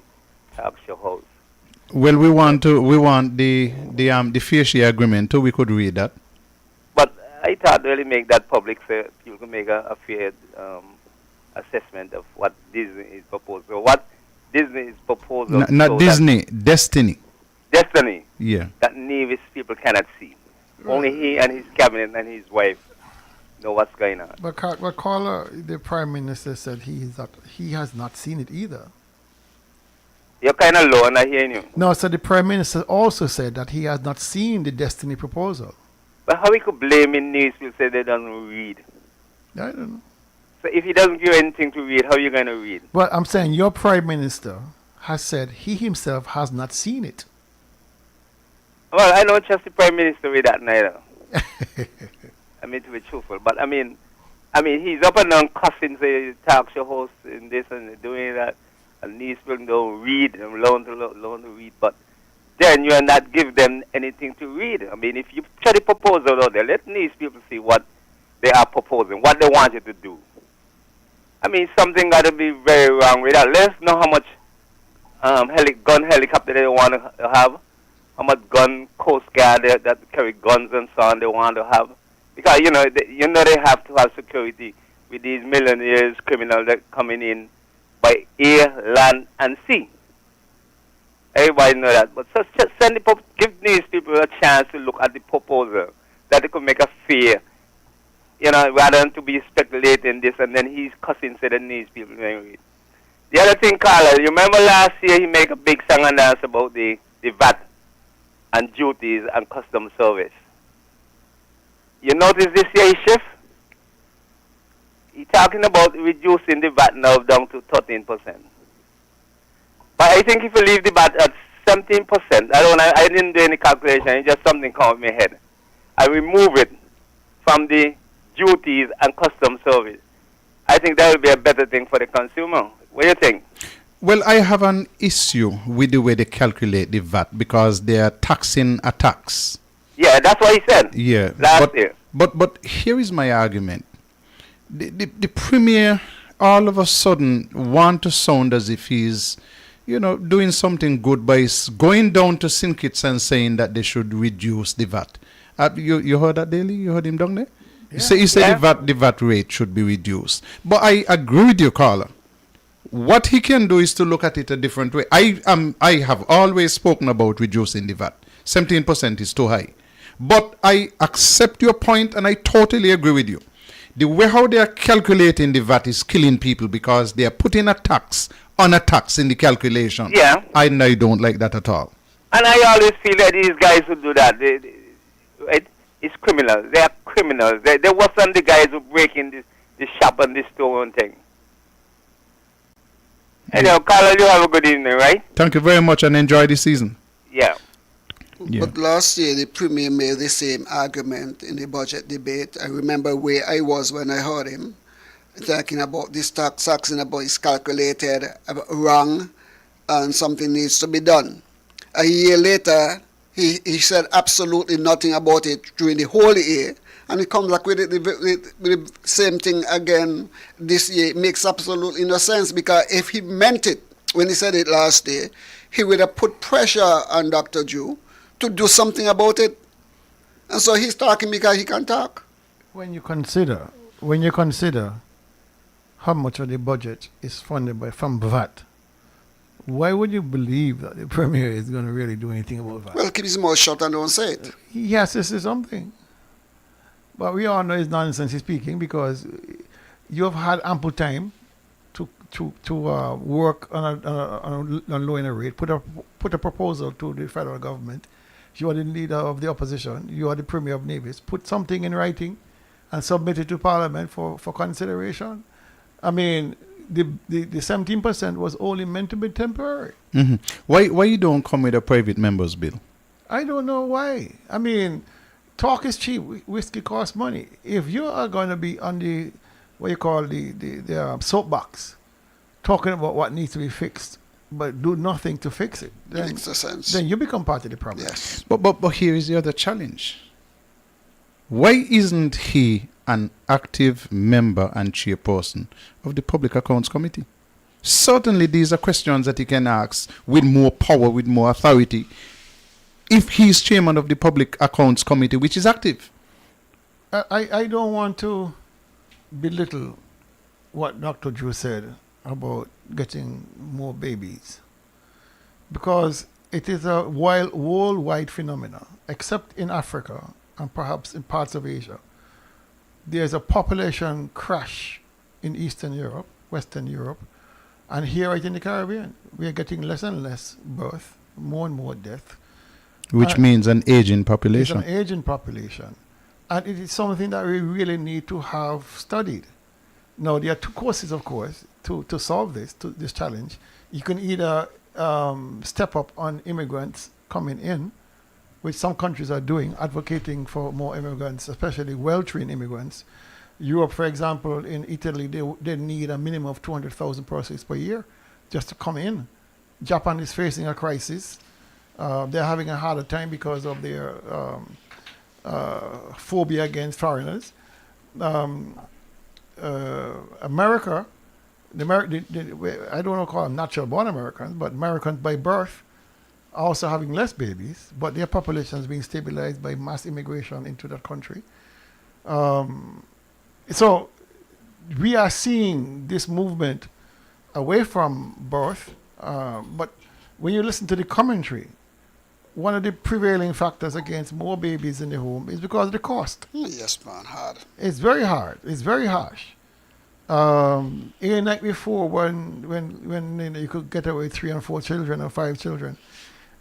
talk show host. Well, we want the fair share agreement too. We could read that. But I thought really make that public so people can make a fair assessment of what Disney is proposing. So what Disney is proposing. Not Disney, Destiny. Destiny. Yeah. That Nevis people cannot see. Only he and his cabinet and his wife know what's going on. But caller, the Prime Minister said he has not seen it either. You're kind of low, and I hear you. No, so the Prime Minister also said that he has not seen the Destiny proposal. But how we could blame in news people say they don't read? I don't know. So if he doesn't give anything to read, how are you going to read? Well, I'm saying your Prime Minister has said he himself has not seen it. Well, I don't trust the Prime Minister with that neither. I mean, to be truthful. But I mean, he's up and down cussing, say, talk show hosts and this and doing that. And these people don't read and learn to read. But then you are not give them anything to read. I mean, if you try the proposal out there, let these people see what they are proposing, what they want you to do. I mean, something got to be very wrong with that. Let's know how much gun helicopter they want to have, how much gun Coast Guard that carry guns and so on they want to have. Because, they have to have security with these millionaires, criminals that coming in by air, land, and sea. Everybody know that. But just give these people a chance to look at the proposal, that they could make a fair, rather than to be speculating this, and then he's cussing so that these people don't read. The other thing, Carla, you remember last year he made a big song and dance about the VAT and duties and custom service. You notice this year he shift? He's talking about reducing the VAT now down to 13%. But I think if you leave the VAT at 17%, I didn't do any calculation, it's just something come up in my head. I remove it from the duties and custom service. I think that will be a better thing for the consumer. What do you think? Well, I have an issue with the way they calculate the VAT because they are taxing a tax. Yeah, that's what he said. Yeah. Last year. But here is my argument. The Premier all of a sudden want to sound as if he's, doing something good by going down to St. Kitts and saying that they should reduce the VAT. You heard that, Daly? You heard him down there? Yeah. He said the VAT rate should be reduced. But I agree with you, Carla. What he can do is to look at it a different way. I have always spoken about reducing the VAT. 17% is too high. But I accept your point and I totally agree with you. The way how they are calculating the VAT is killing people because they are putting a tax on a tax in the calculation. Yeah. I don't like that at all. And I always feel that these guys who do that, it's criminals. They are criminals. They wasn't the guys who break in the shop and the store and thing. Anyhow, Carla, you have a good evening, right? Thank you very much and enjoy the season. Yeah. But last year, the Premier made the same argument in the budget debate. I remember where I was when I heard him talking about this taxing about is calculated wrong and something needs to be done. A year later, he said absolutely nothing about it during the whole year. And he comes back with the same thing again this year. It makes absolutely no sense because if he meant it when he said it last year, he would have put pressure on Dr. Jew to do something about it. And so he's talking because he can talk. When you consider how much of the budget is funded from VAT, why would you believe that the Premier is going to really do anything about VAT? Well, keep his mouth shut and don't say it. He has to say something. But we all know it's nonsense he's speaking because you have had ample time to work on lowering a rate, put a proposal to the federal government. You are the leader of the opposition. You are the Premier of Nevis. Put something in writing and submit it to Parliament for consideration. I mean, the 17% was only meant to be temporary. Mm-hmm. Why you don't come with a private members bill? I don't know why. I mean, talk is cheap. Whiskey costs money. If you are going to be on the soapbox, talking about what needs to be fixed, but do nothing to fix it, then, Makes no sense. then you become part of the problem. Yes. But here is the other challenge. Why isn't he an active member and chairperson of the Public Accounts Committee? Certainly these are questions that he can ask with more power, with more authority, if he is chairman of the Public Accounts Committee, which is active. I don't want to belittle what Dr. Drew said about getting more babies, because it is a worldwide phenomenon, except in Africa and perhaps in parts of Asia. There's a population crash in Eastern Europe, Western Europe, and here right in the Caribbean, we are getting less and less birth, more and more death. Which means an aging population. It's an aging population. And it is something that we really need to have studied. Now, there are two courses, of course, to solve this challenge. You can either step up on immigrants coming in, which some countries are doing, advocating for more immigrants, especially well-trained immigrants. Europe, for example, in Italy, they need a minimum of 200,000 persons per year just to come in. Japan is facing a crisis. They're having a harder time because of their phobia against foreigners. America, I don't want to call them natural-born Americans, but Americans by birth are also having less babies, but their population is being stabilized by mass immigration into that country. So we are seeing this movement away from birth, but when you listen to the commentary, one of the prevailing factors against more babies in the home is because of the cost. Yes, man, hard. It's very hard. It's very harsh. Even like before, when you could get away with 3 and 4 children or 5 children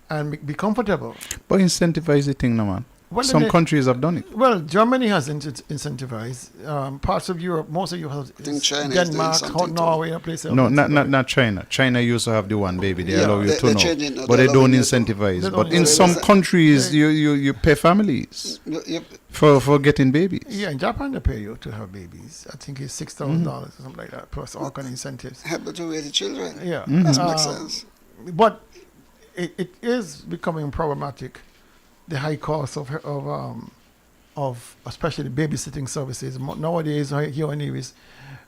and be comfortable. But incentivize the thing, no man. Well, some countries have done it. Well, Germany has incentivized. Parts of Europe, most of Europe, I think China Denmark, Norway, and places. No, not China. China used to have the one baby. They allow you to know, but they they don't incentivize. But in some countries, you pay families for getting babies. Yeah, in Japan they pay you to have babies. I think it's $6,000 or something like that, plus all kind of incentives. Help to raise the children. Yeah, that makes sense. But it is becoming problematic. The high cost of especially babysitting services nowadays here in Nevis,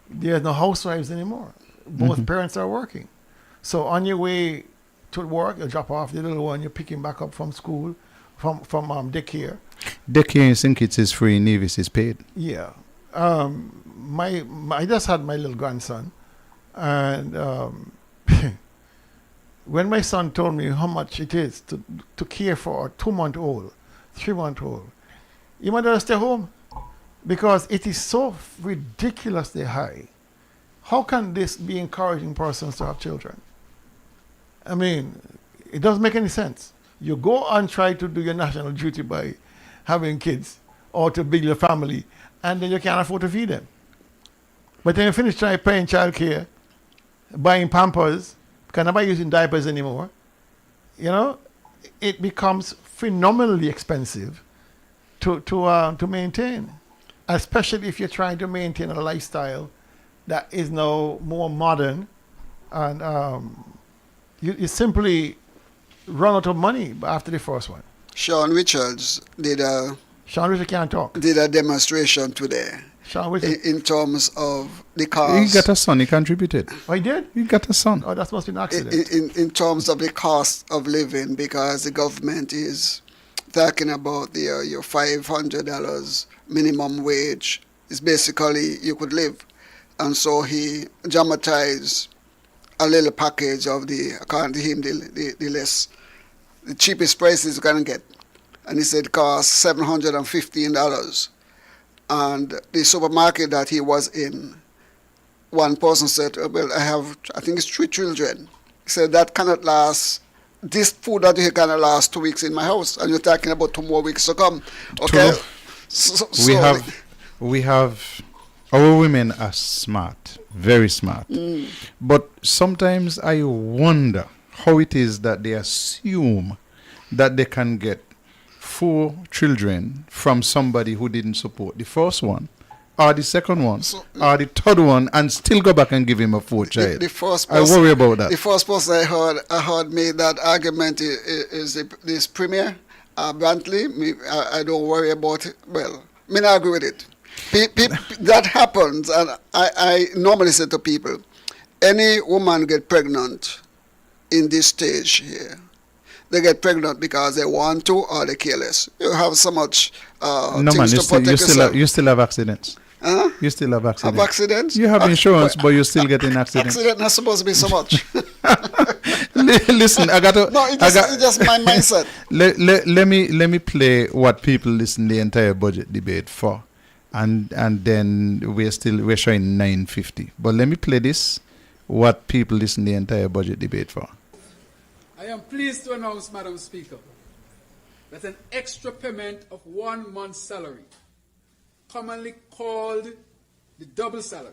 there's no housewives anymore. Both parents are working, so on your way to work, you drop off the little one, you pick him back up from school, from daycare. Daycare in St. Kitts is free. Nevis is paid. Yeah, I just had my little grandson, and when my son told me how much it is to care for a 2-month-old, 3-month-old, you might as well stay home because it is so ridiculously high. How can this be encouraging persons to have children? I mean, it doesn't make any sense. You go and try to do your national duty by having kids or to build your family, and then you can't afford to feed them. But then you finish paying child care, buying Pampers, because nobody using diapers anymore. You know, it becomes phenomenally expensive to maintain, especially if you're trying to maintain a lifestyle that is now more modern, and you simply run out of money after the first one. Sean Richards did a demonstration today. In terms of the cost. He got a son, he contributed. Oh, he did? He got a son. Oh, that must be an accident. In terms of the cost of living, because the government is talking about your $500 minimum wage is basically you could live. And so he dramatized a little package of according to him, the cheapest prices you can get. And he said it costs $715. And the supermarket that he was in, one person said, well, I think it's 3 children. He said, that cannot last, this food that here cannot last 2 weeks in my house. And you're talking about 2 more weeks to come. Okay. So we have, our women are smart, very smart. But sometimes I wonder how it is that they assume that they can get 4 children from somebody who didn't support the first one or the second one, or the third one, and still go back and give him a fourth child. The first I person, worry about that. The first person I heard made that argument is this premier, Brantley. I don't worry about it. Well, I mean, I agree with it. That happens, and I normally say to people, any woman get pregnant in this stage here, they get pregnant because they want to or they care less. You have so much No man, things to protect yourself. you still have accidents. Huh? You still have accidents. Have accidents? You have insurance, but you still get in accidents. Accident not supposed to be so much. Listen, I got to. No, it's just my mindset. Let me play what people listen the entire budget debate for, and then we're showing 950. But let me play this, what people listen the entire budget debate for. I am pleased to announce, Madam Speaker, that an extra payment of 1 month's salary, commonly called the double salary.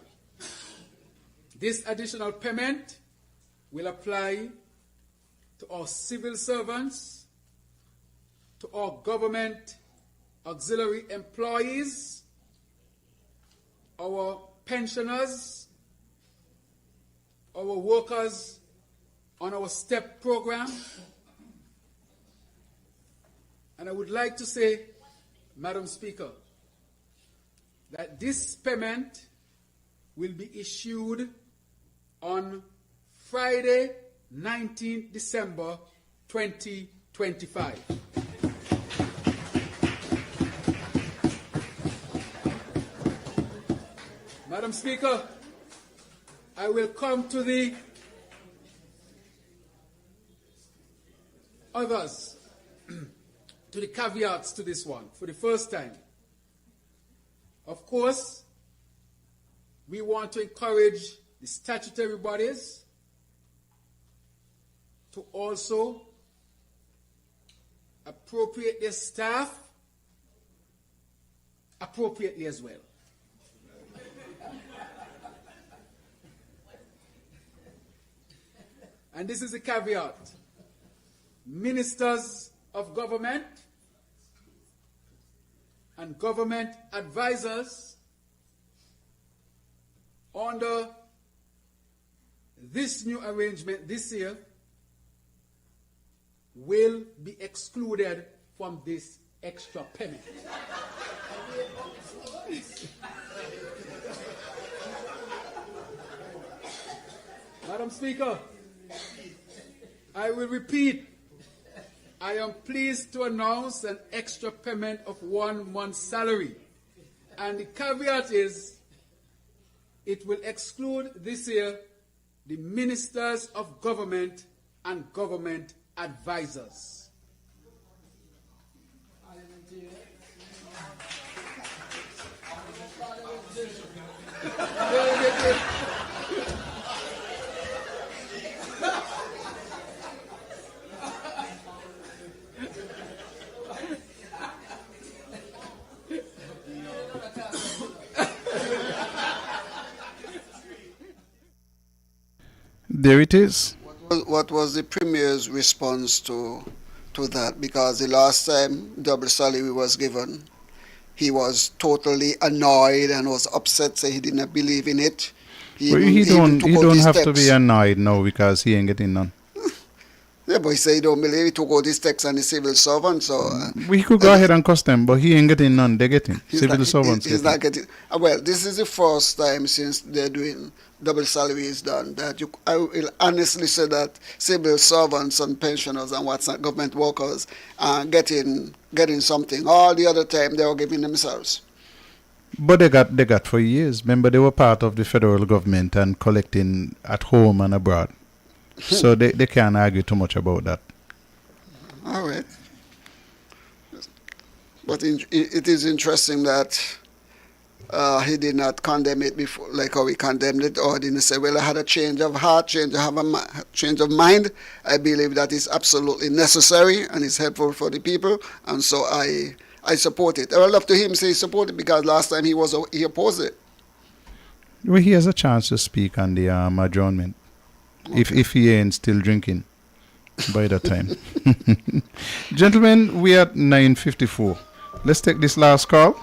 This additional payment will apply to our civil servants, to our government auxiliary employees, our pensioners, our workers on our STEP program. And I would like to say, Madam Speaker, that this payment will be issued on Friday, 19 December 2025. Madam Speaker, I will come to the others, to the caveats to this one for the first time. Of course, we want to encourage the statutory bodies to also appropriate their staff appropriately as well. And this is a caveat. Ministers of government and government advisors under this new arrangement this year will be excluded from this extra payment. Madam Speaker, I will repeat. I am pleased to announce an extra payment of 1 month's salary. And the caveat is, it will exclude this year the ministers of government and government advisors. There it is. What was the Premier's response to that? Because the last time double salary was given, he was totally annoyed and was upset, saying he didn't believe in it. He don't have to be annoyed now because he ain't getting none. Yeah, but he said he don't believe. He took all these texts and the civil servants. So we could go ahead and cost them, but he ain't getting none. They're getting civil servants. He's not getting. Well, this is the first time since they're doing double salary is done that I will honestly say that civil servants and pensioners and what's not government workers are getting something. All the other time they were giving themselves. But they got for years. Remember, they were part of the federal government and collecting at home and abroad. So they can't argue too much about that. All right. But it is interesting that he did not condemn it before, like how we condemned it, or didn't say, well, I had a change of heart, change of mind. I believe that is absolutely necessary and is helpful for the people, and so I support it. I would love to hear him say he supported it because last time he opposed it. Well, he has a chance to speak on the adjournment. Okay. If he ain't still drinking by that time. Gentlemen, we are at 9:54. Let's take this last call.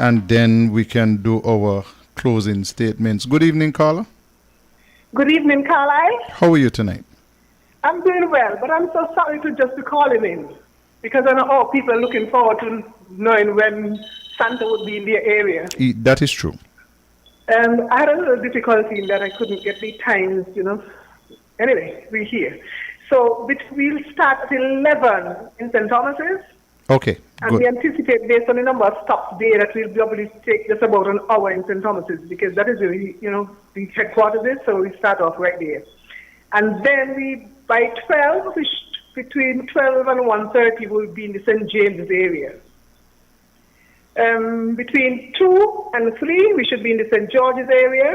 and then we can do our closing statements. Good evening, Carla. Good evening, Carlisle. How are you tonight? I'm doing well, but I'm so sorry to just be calling in because I know all people are looking forward to knowing when Santa would be in their area. That is true. And I had a little difficulty in that I couldn't get the times, Anyway, we're here. So we'll start at 11 in St. Thomas's. Okay, And good. we anticipate, based on the number of stops there, that we'll probably take just about an hour in St. Thomas's because that is where the headquarters is, so we start off right there. And then by 12, between 12 and 1:30, we'll be in the St. James area. Between 2 and 3, we should be in the St. George's area.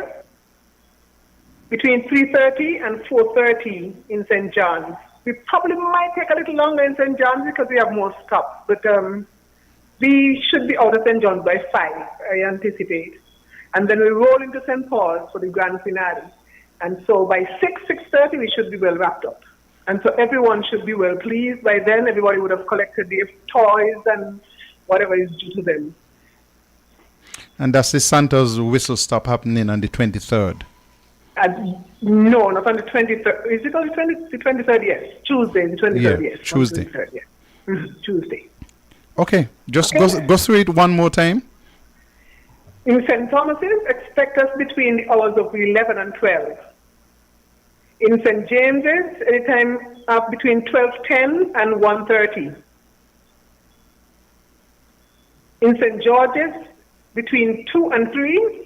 Between 3:30 and 4:30 in St. John's. We probably might take a little longer in St. John's because we have more stops, but we should be out of St. John's by 5, I anticipate. And then we roll into St. Paul's for the grand finale. And so by 6:30, we should be well wrapped up. And so everyone should be well pleased. By then, everybody would have collected their toys and whatever is due to them. And that's the Santa's whistle stop happening on the 23rd. No, not on the 23rd. Is it on the 23rd? Yes. Tuesday, the 23rd, Yeah, yes. Tuesday. 23rd, yes. Tuesday. Okay, just go through it one more time. In St. Thomas's, expect us between the hours of 11 and 12. In St. James's, anytime between 12:10 and 1:30. In St. George's, between 2 and 3.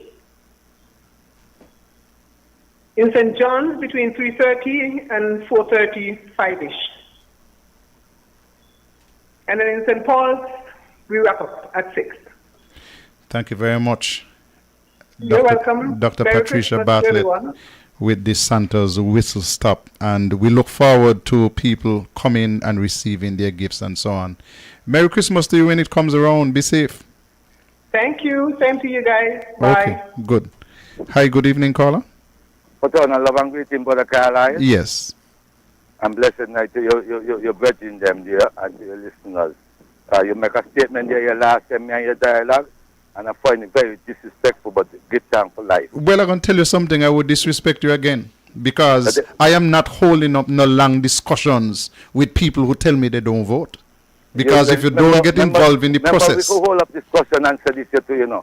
In St. John's, between 3:30 and 4:35-ish. And then in St. Paul's, we wrap up at 6. Thank you very much. You're welcome. Dr. Merry Patricia Christmas, Bartlett everyone. with the Santa's whistle stop. And we look forward to people coming and receiving their gifts and so on. Merry Christmas to you when it comes around. Be safe. Thank you. Same to you guys. Bye. Okay, good. Hi, good evening, caller. Put on a love and greeting, Brother Carlisle. Yes. And blessed night to your brethren them there and to your listeners. You make a statement there your last time in your dialogue, and I find it very disrespectful, but give thanks for life. Well, I'm going to tell you something. I would disrespect you again because I am not holding up no long discussions with people who tell me they don't vote. Because if you don't get involved in the process. We could hold up discussion and say this here to you know.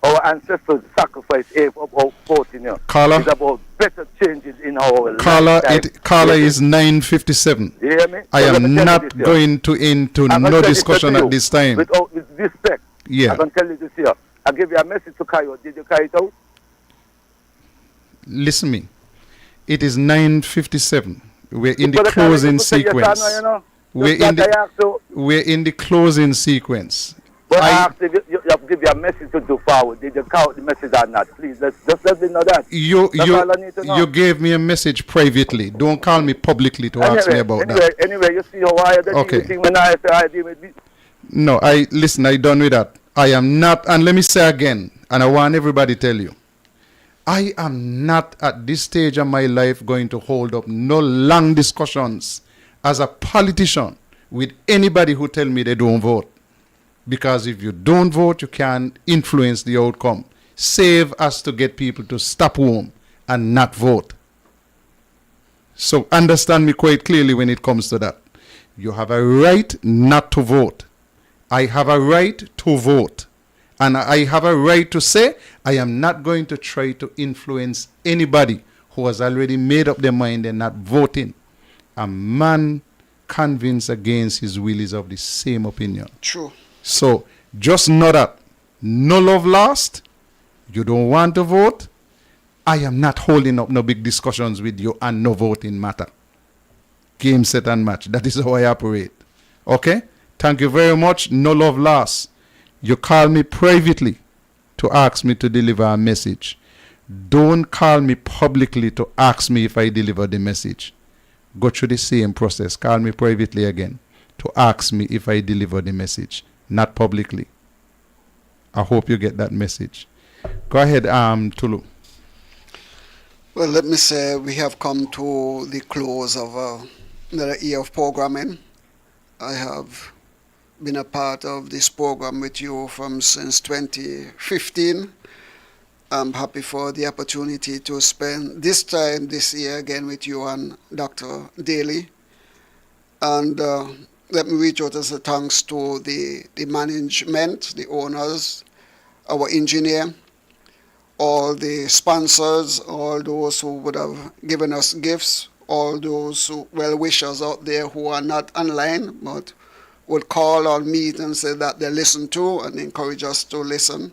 Our ancestors sacrificed about voting, Carla? It's about better changes in our Carla, lifestyle. Carla is 9:57. You hear me? I So let me am tell you not this here. going to into I'm no gonna tell you discussion to you at this time. With respect. Yeah. I'm going to tell you this here. I give you a message to carry out. Did you carry it out? Listen me. It is 9:57. We're in the Brother Carla, closing you could say yes or no, sequence. you know? We're Just in like I asked you. we're in the closing sequence. But I asked if you have to give you a message to do forward. Did you count the message or not? Please, just let me know that. That's all I need to know. You gave me a message privately. Don't call me publicly to ask me about that. Anyway, you see how I Okay. think when I say I deal with this. No, I done with that. I am not, and let me say again, and I want everybody to tell you, I am not at this stage of my life going to hold up no long discussions as a politician with anybody who tell me they don't vote. Because if you don't vote, you can't influence the outcome. Save us to get people to stop home and not vote. So understand me quite clearly when it comes to that. You have a right not to vote. I have a right to vote. And I have a right to say I am not going to try to influence anybody who has already made up their mind they're not voting. A man convinced against his will is of the same opinion. True. So just know that no love lost. You don't want to vote. I am not holding up no big discussions with you and no voting matter. Game, set and match. That is how I operate. Okay? Thank you very much. No love lost. You call me privately to ask me to deliver a message. Don't call me publicly to ask me if I deliver the message. Go through the same process. Call me privately again to ask me if I deliver the message. Not publicly. I hope you get that message. Go ahead, Tulu. Well, let me say we have come to the close of another year of programming. I have been a part of this program with you from since 2015. I'm happy for the opportunity to spend this time this year again with you and Dr. Daly. And let me reach out as a thanks to the management, the owners, our engineer, all the sponsors, all those who would have given us gifts, all those well-wishers out there who are not online but would call or meet and say that they listen to and encourage us to listen.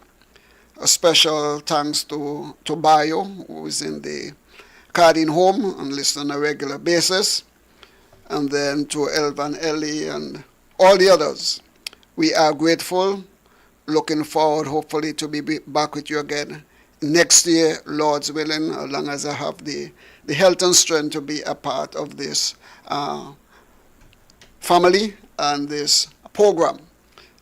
A special thanks to Bayo, who is in the Cardin home and listen on a regular basis. And then to Elvan Ellie and all the others. We are grateful, looking forward hopefully to be back with you again next year, Lord's willing, as long as I have the health and strength to be a part of this family and this program.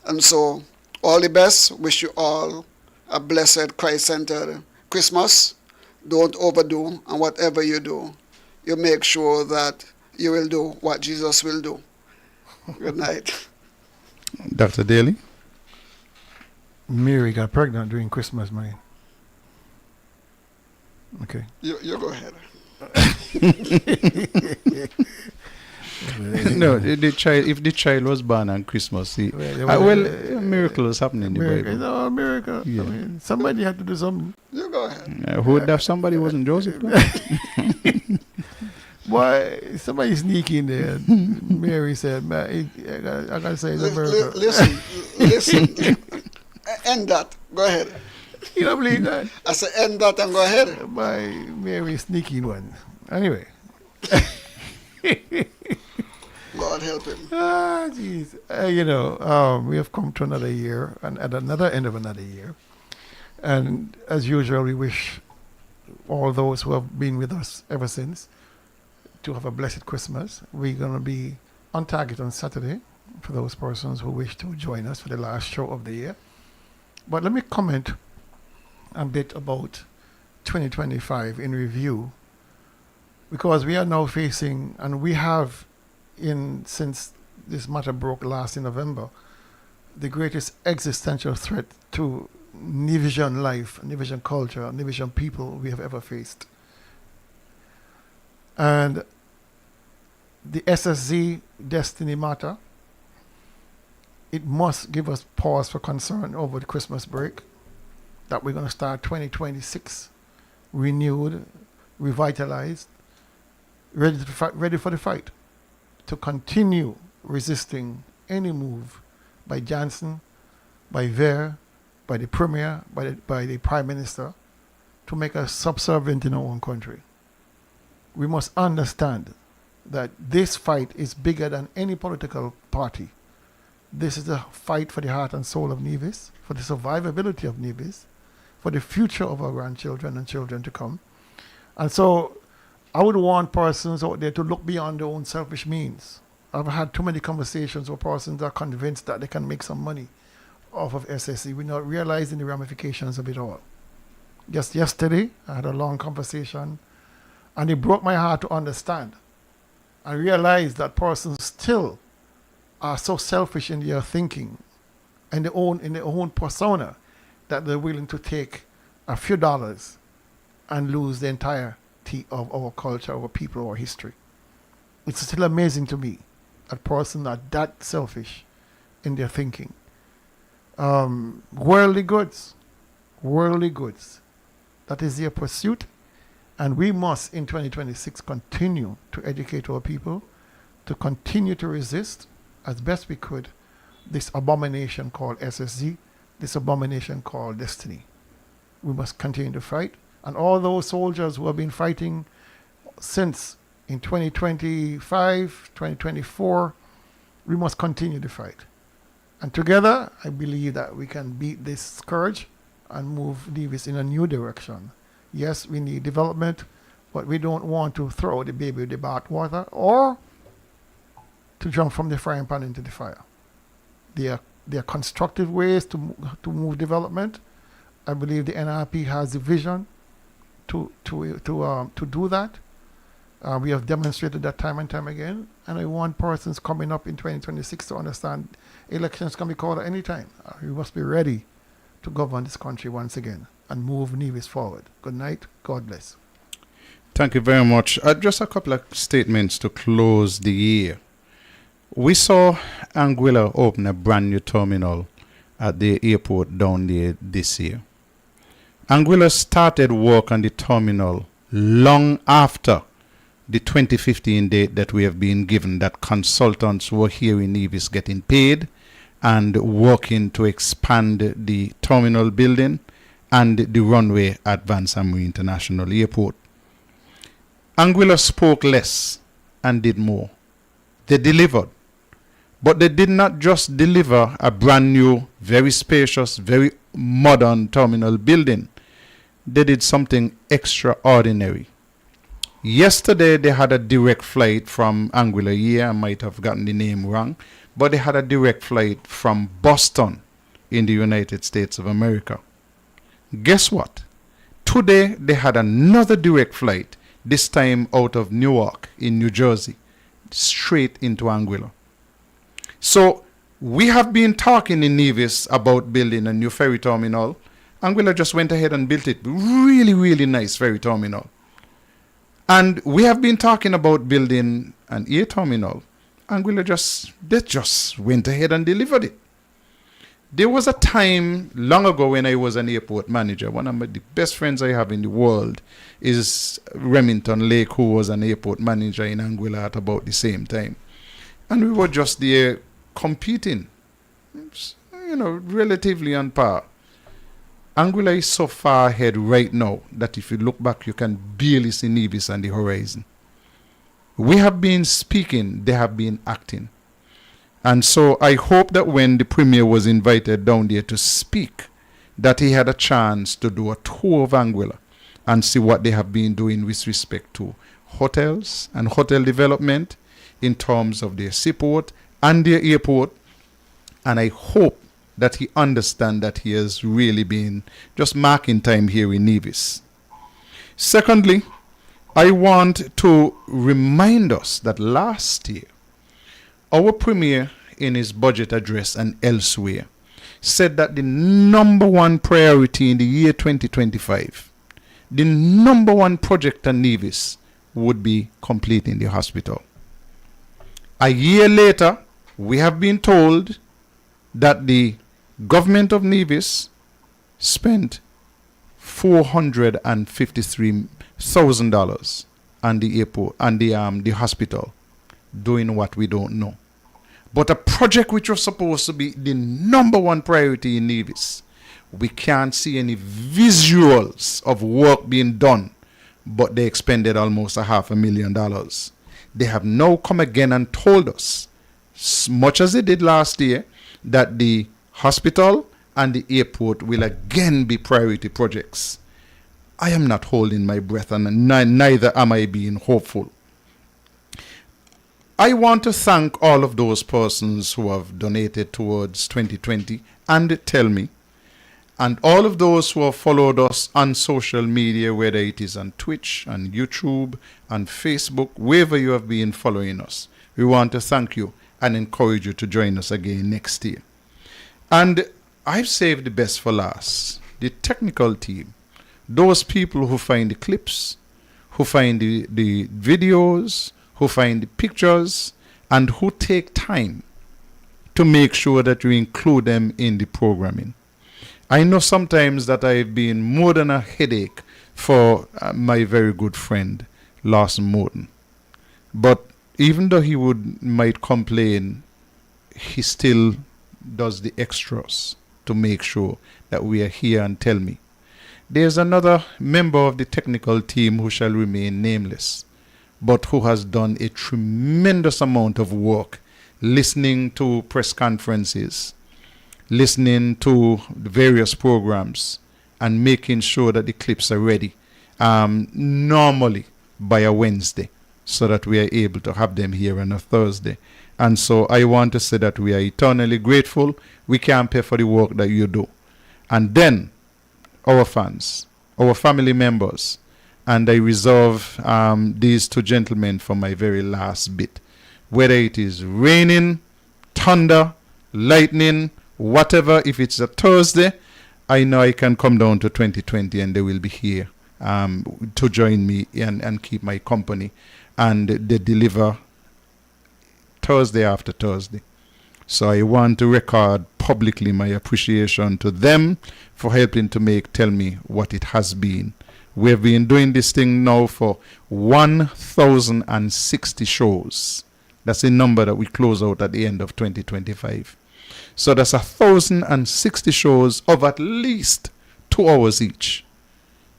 And so all the best. Wish you all a blessed Christ-centered Christmas. Don't overdo, and whatever you do, you make sure that you will do what Jesus will do. Good night. Dr. Daly? Mary got pregnant during Christmas, man. Okay. You go ahead. No, the child. If the child was born on Christmas, a miracle was happening in the Bible. It's a miracle. Yeah. I mean, somebody had to do something. You go ahead. Who would have somebody wasn't Joseph? Boy, somebody sneaky in there. Mary said, "Man, I gotta say it's a miracle." Listen. End that. Go ahead. You don't believe that? I said end that and go ahead. My Mary sneaky one. Anyway. God help him. Ah, jeez. We have come to another year and at another end of another year. And as usual, we wish all those who have been with us ever since to have a blessed Christmas. We're going to be on target on Saturday for those persons who wish to join us for the last show of the year. But let me comment a bit about 2025 in review, because we are now facing, and we have since this matter broke last in November, the greatest existential threat to Nivision life, Nivision culture, Nivision people we have ever faced. And the SSZ Destiny matter, it must give us pause for concern over the Christmas break, that we're going to start 2026 renewed, revitalized, ready for the fight, to continue resisting any move by Johnson, by Ver, by the Premier, by the Prime Minister, to make us subservient in our own country. We must understand that this fight is bigger than any political party. This is a fight for the heart and soul of Nevis, for the survivability of Nevis, for the future of our grandchildren and children to come. And so I would want persons out there to look beyond their own selfish means. I've had too many conversations where persons are convinced that they can make some money off of SSE without realizing the ramifications of it all. Just yesterday, I had a long conversation, and it broke my heart to understand. I realized that persons still are so selfish in their thinking and in their own persona that they're willing to take a few dollars and lose the entirety of our culture, our people, our history. It's still amazing to me that persons are that selfish in their thinking. Worldly goods, that is their pursuit, and we must in 2026 continue to educate our people, to continue to resist as best we could this abomination called SSZ, this abomination called destiny. We must continue to fight, and all those soldiers who have been fighting since in 2025, 2024, we must continue to fight. And together, I believe that we can beat this scourge and move Nevis in a new direction. Yes, we need development, but we don't want to throw the baby with the bathwater or to jump from the frying pan into the fire. There are constructive ways to move development. I believe the NRP has the vision to do that. We have demonstrated that time and time again, and I want persons coming up in 2026 to understand elections can be called at any time. We must be ready to govern this country once again and move Nevis forward. Good night. God bless. Thank you very much. Just a couple of statements to close the year. We saw Anguilla open a brand new terminal at the airport down there this year. Anguilla started work on the terminal long after the 2015 date that we have been given, that consultants were here in Nevis getting paid and working to expand the terminal building and the runway at Van Samui International Airport. Anguilla spoke less and did more. They delivered. But they did not just deliver a brand new, very spacious, very modern terminal building. They did something extraordinary. Yesterday, they had a direct flight from Anguilla here. I might have gotten the name wrong. But they had a direct flight from Boston in the United States of America. Guess what? Today, they had another direct flight, this time out of Newark in New Jersey, straight into Anguilla. So we have been talking in Nevis about building a new ferry terminal. Anguilla just went ahead and built it. Really, really nice ferry terminal. And we have been talking about building an air terminal. Anguilla just went ahead and delivered it. There was a time long ago when I was an airport manager. One of the best friends I have in the world is Remington Lake, who was an airport manager in Anguilla at about the same time. And we were just there competing, relatively on par. Anguilla is so far ahead right now that if you look back, you can barely see Nevis on the horizon. We have been speaking, they have been acting. And so I hope that when the Premier was invited down there to speak, that he had a chance to do a tour of Anguilla and see what they have been doing with respect to hotels and hotel development in terms of their seaport and their airport. And I hope that he understands that he has really been just marking time here in Nevis. Secondly, I want to remind us that last year, our Premier, in his budget address and elsewhere, said that the number one priority in the year 2025, the number one project on Nevis would be completing the hospital. A year later, we have been told that the government of Nevis spent $453,000 on the airport and the hospital, doing what we don't know. But a project which was supposed to be the number one priority in Nevis, we can't see any visuals of work being done, but they expended almost $500,000. They have now come again and told us, as much as they did last year, that the hospital and the airport will again be priority projects. I am not holding my breath, and neither am I being hopeful. I want to thank all of those persons who have donated towards 2020 and Tell Me, and all of those who have followed us on social media, whether it is on Twitch, on YouTube, on Facebook, wherever you have been following us. We want to thank you and encourage you to join us again next year. And I've saved the best for last. The technical team, those people who find the clips, who find the videos, who find the pictures, and who take time to make sure that you include them in the programming. I know sometimes that I've been more than a headache for my very good friend, Lawson Morton. But even though he might complain, he still does the extras to make sure that we are here and Tell Me. There's another member of the technical team who shall remain nameless, but who has done a tremendous amount of work listening to press conferences, listening to the various programs, and making sure that the clips are ready normally by a Wednesday, so that we are able to have them here on a Thursday. And so I want to say that we are eternally grateful. We can't pay for the work that you do. And then our fans, our family members, and I reserve these two gentlemen for my very last bit. Whether it is raining, thunder, lightning, whatever, if it's a Thursday, I know I can come down to 2020 and they will be here to join me and keep my company. And they deliver Thursday after Thursday. So I want to record publicly my appreciation to them for helping to make Tell Me what it has been. We've been doing this thing now for 1,060 shows. That's the number that we close out at the end of 2025. So that's 1,060 shows of at least 2 hours each.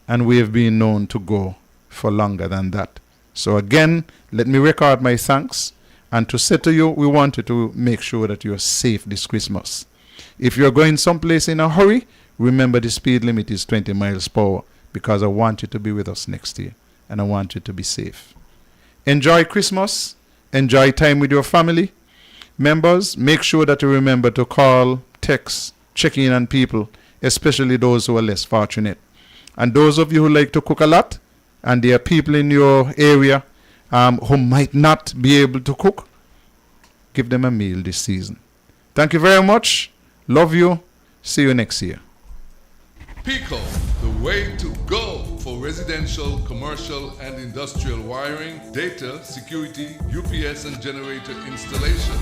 And we have been known to go for longer than that. So again, let me record my thanks. And to say to you, we wanted to make sure that you're safe this Christmas. If you're going someplace in a hurry, remember the speed limit is 20 miles per hour, because I want you to be with us next year. And I want you to be safe. Enjoy Christmas. Enjoy time with your family. Members, make sure that you remember to call, text, check in on people, especially those who are less fortunate. And those of you who like to cook a lot, and there are people in your area who might not be able to cook, give them a meal this season. Thank you very much. Love you. See you next year. PICO, the way to go for residential, commercial, and industrial wiring, data, security, UPS and generator installation.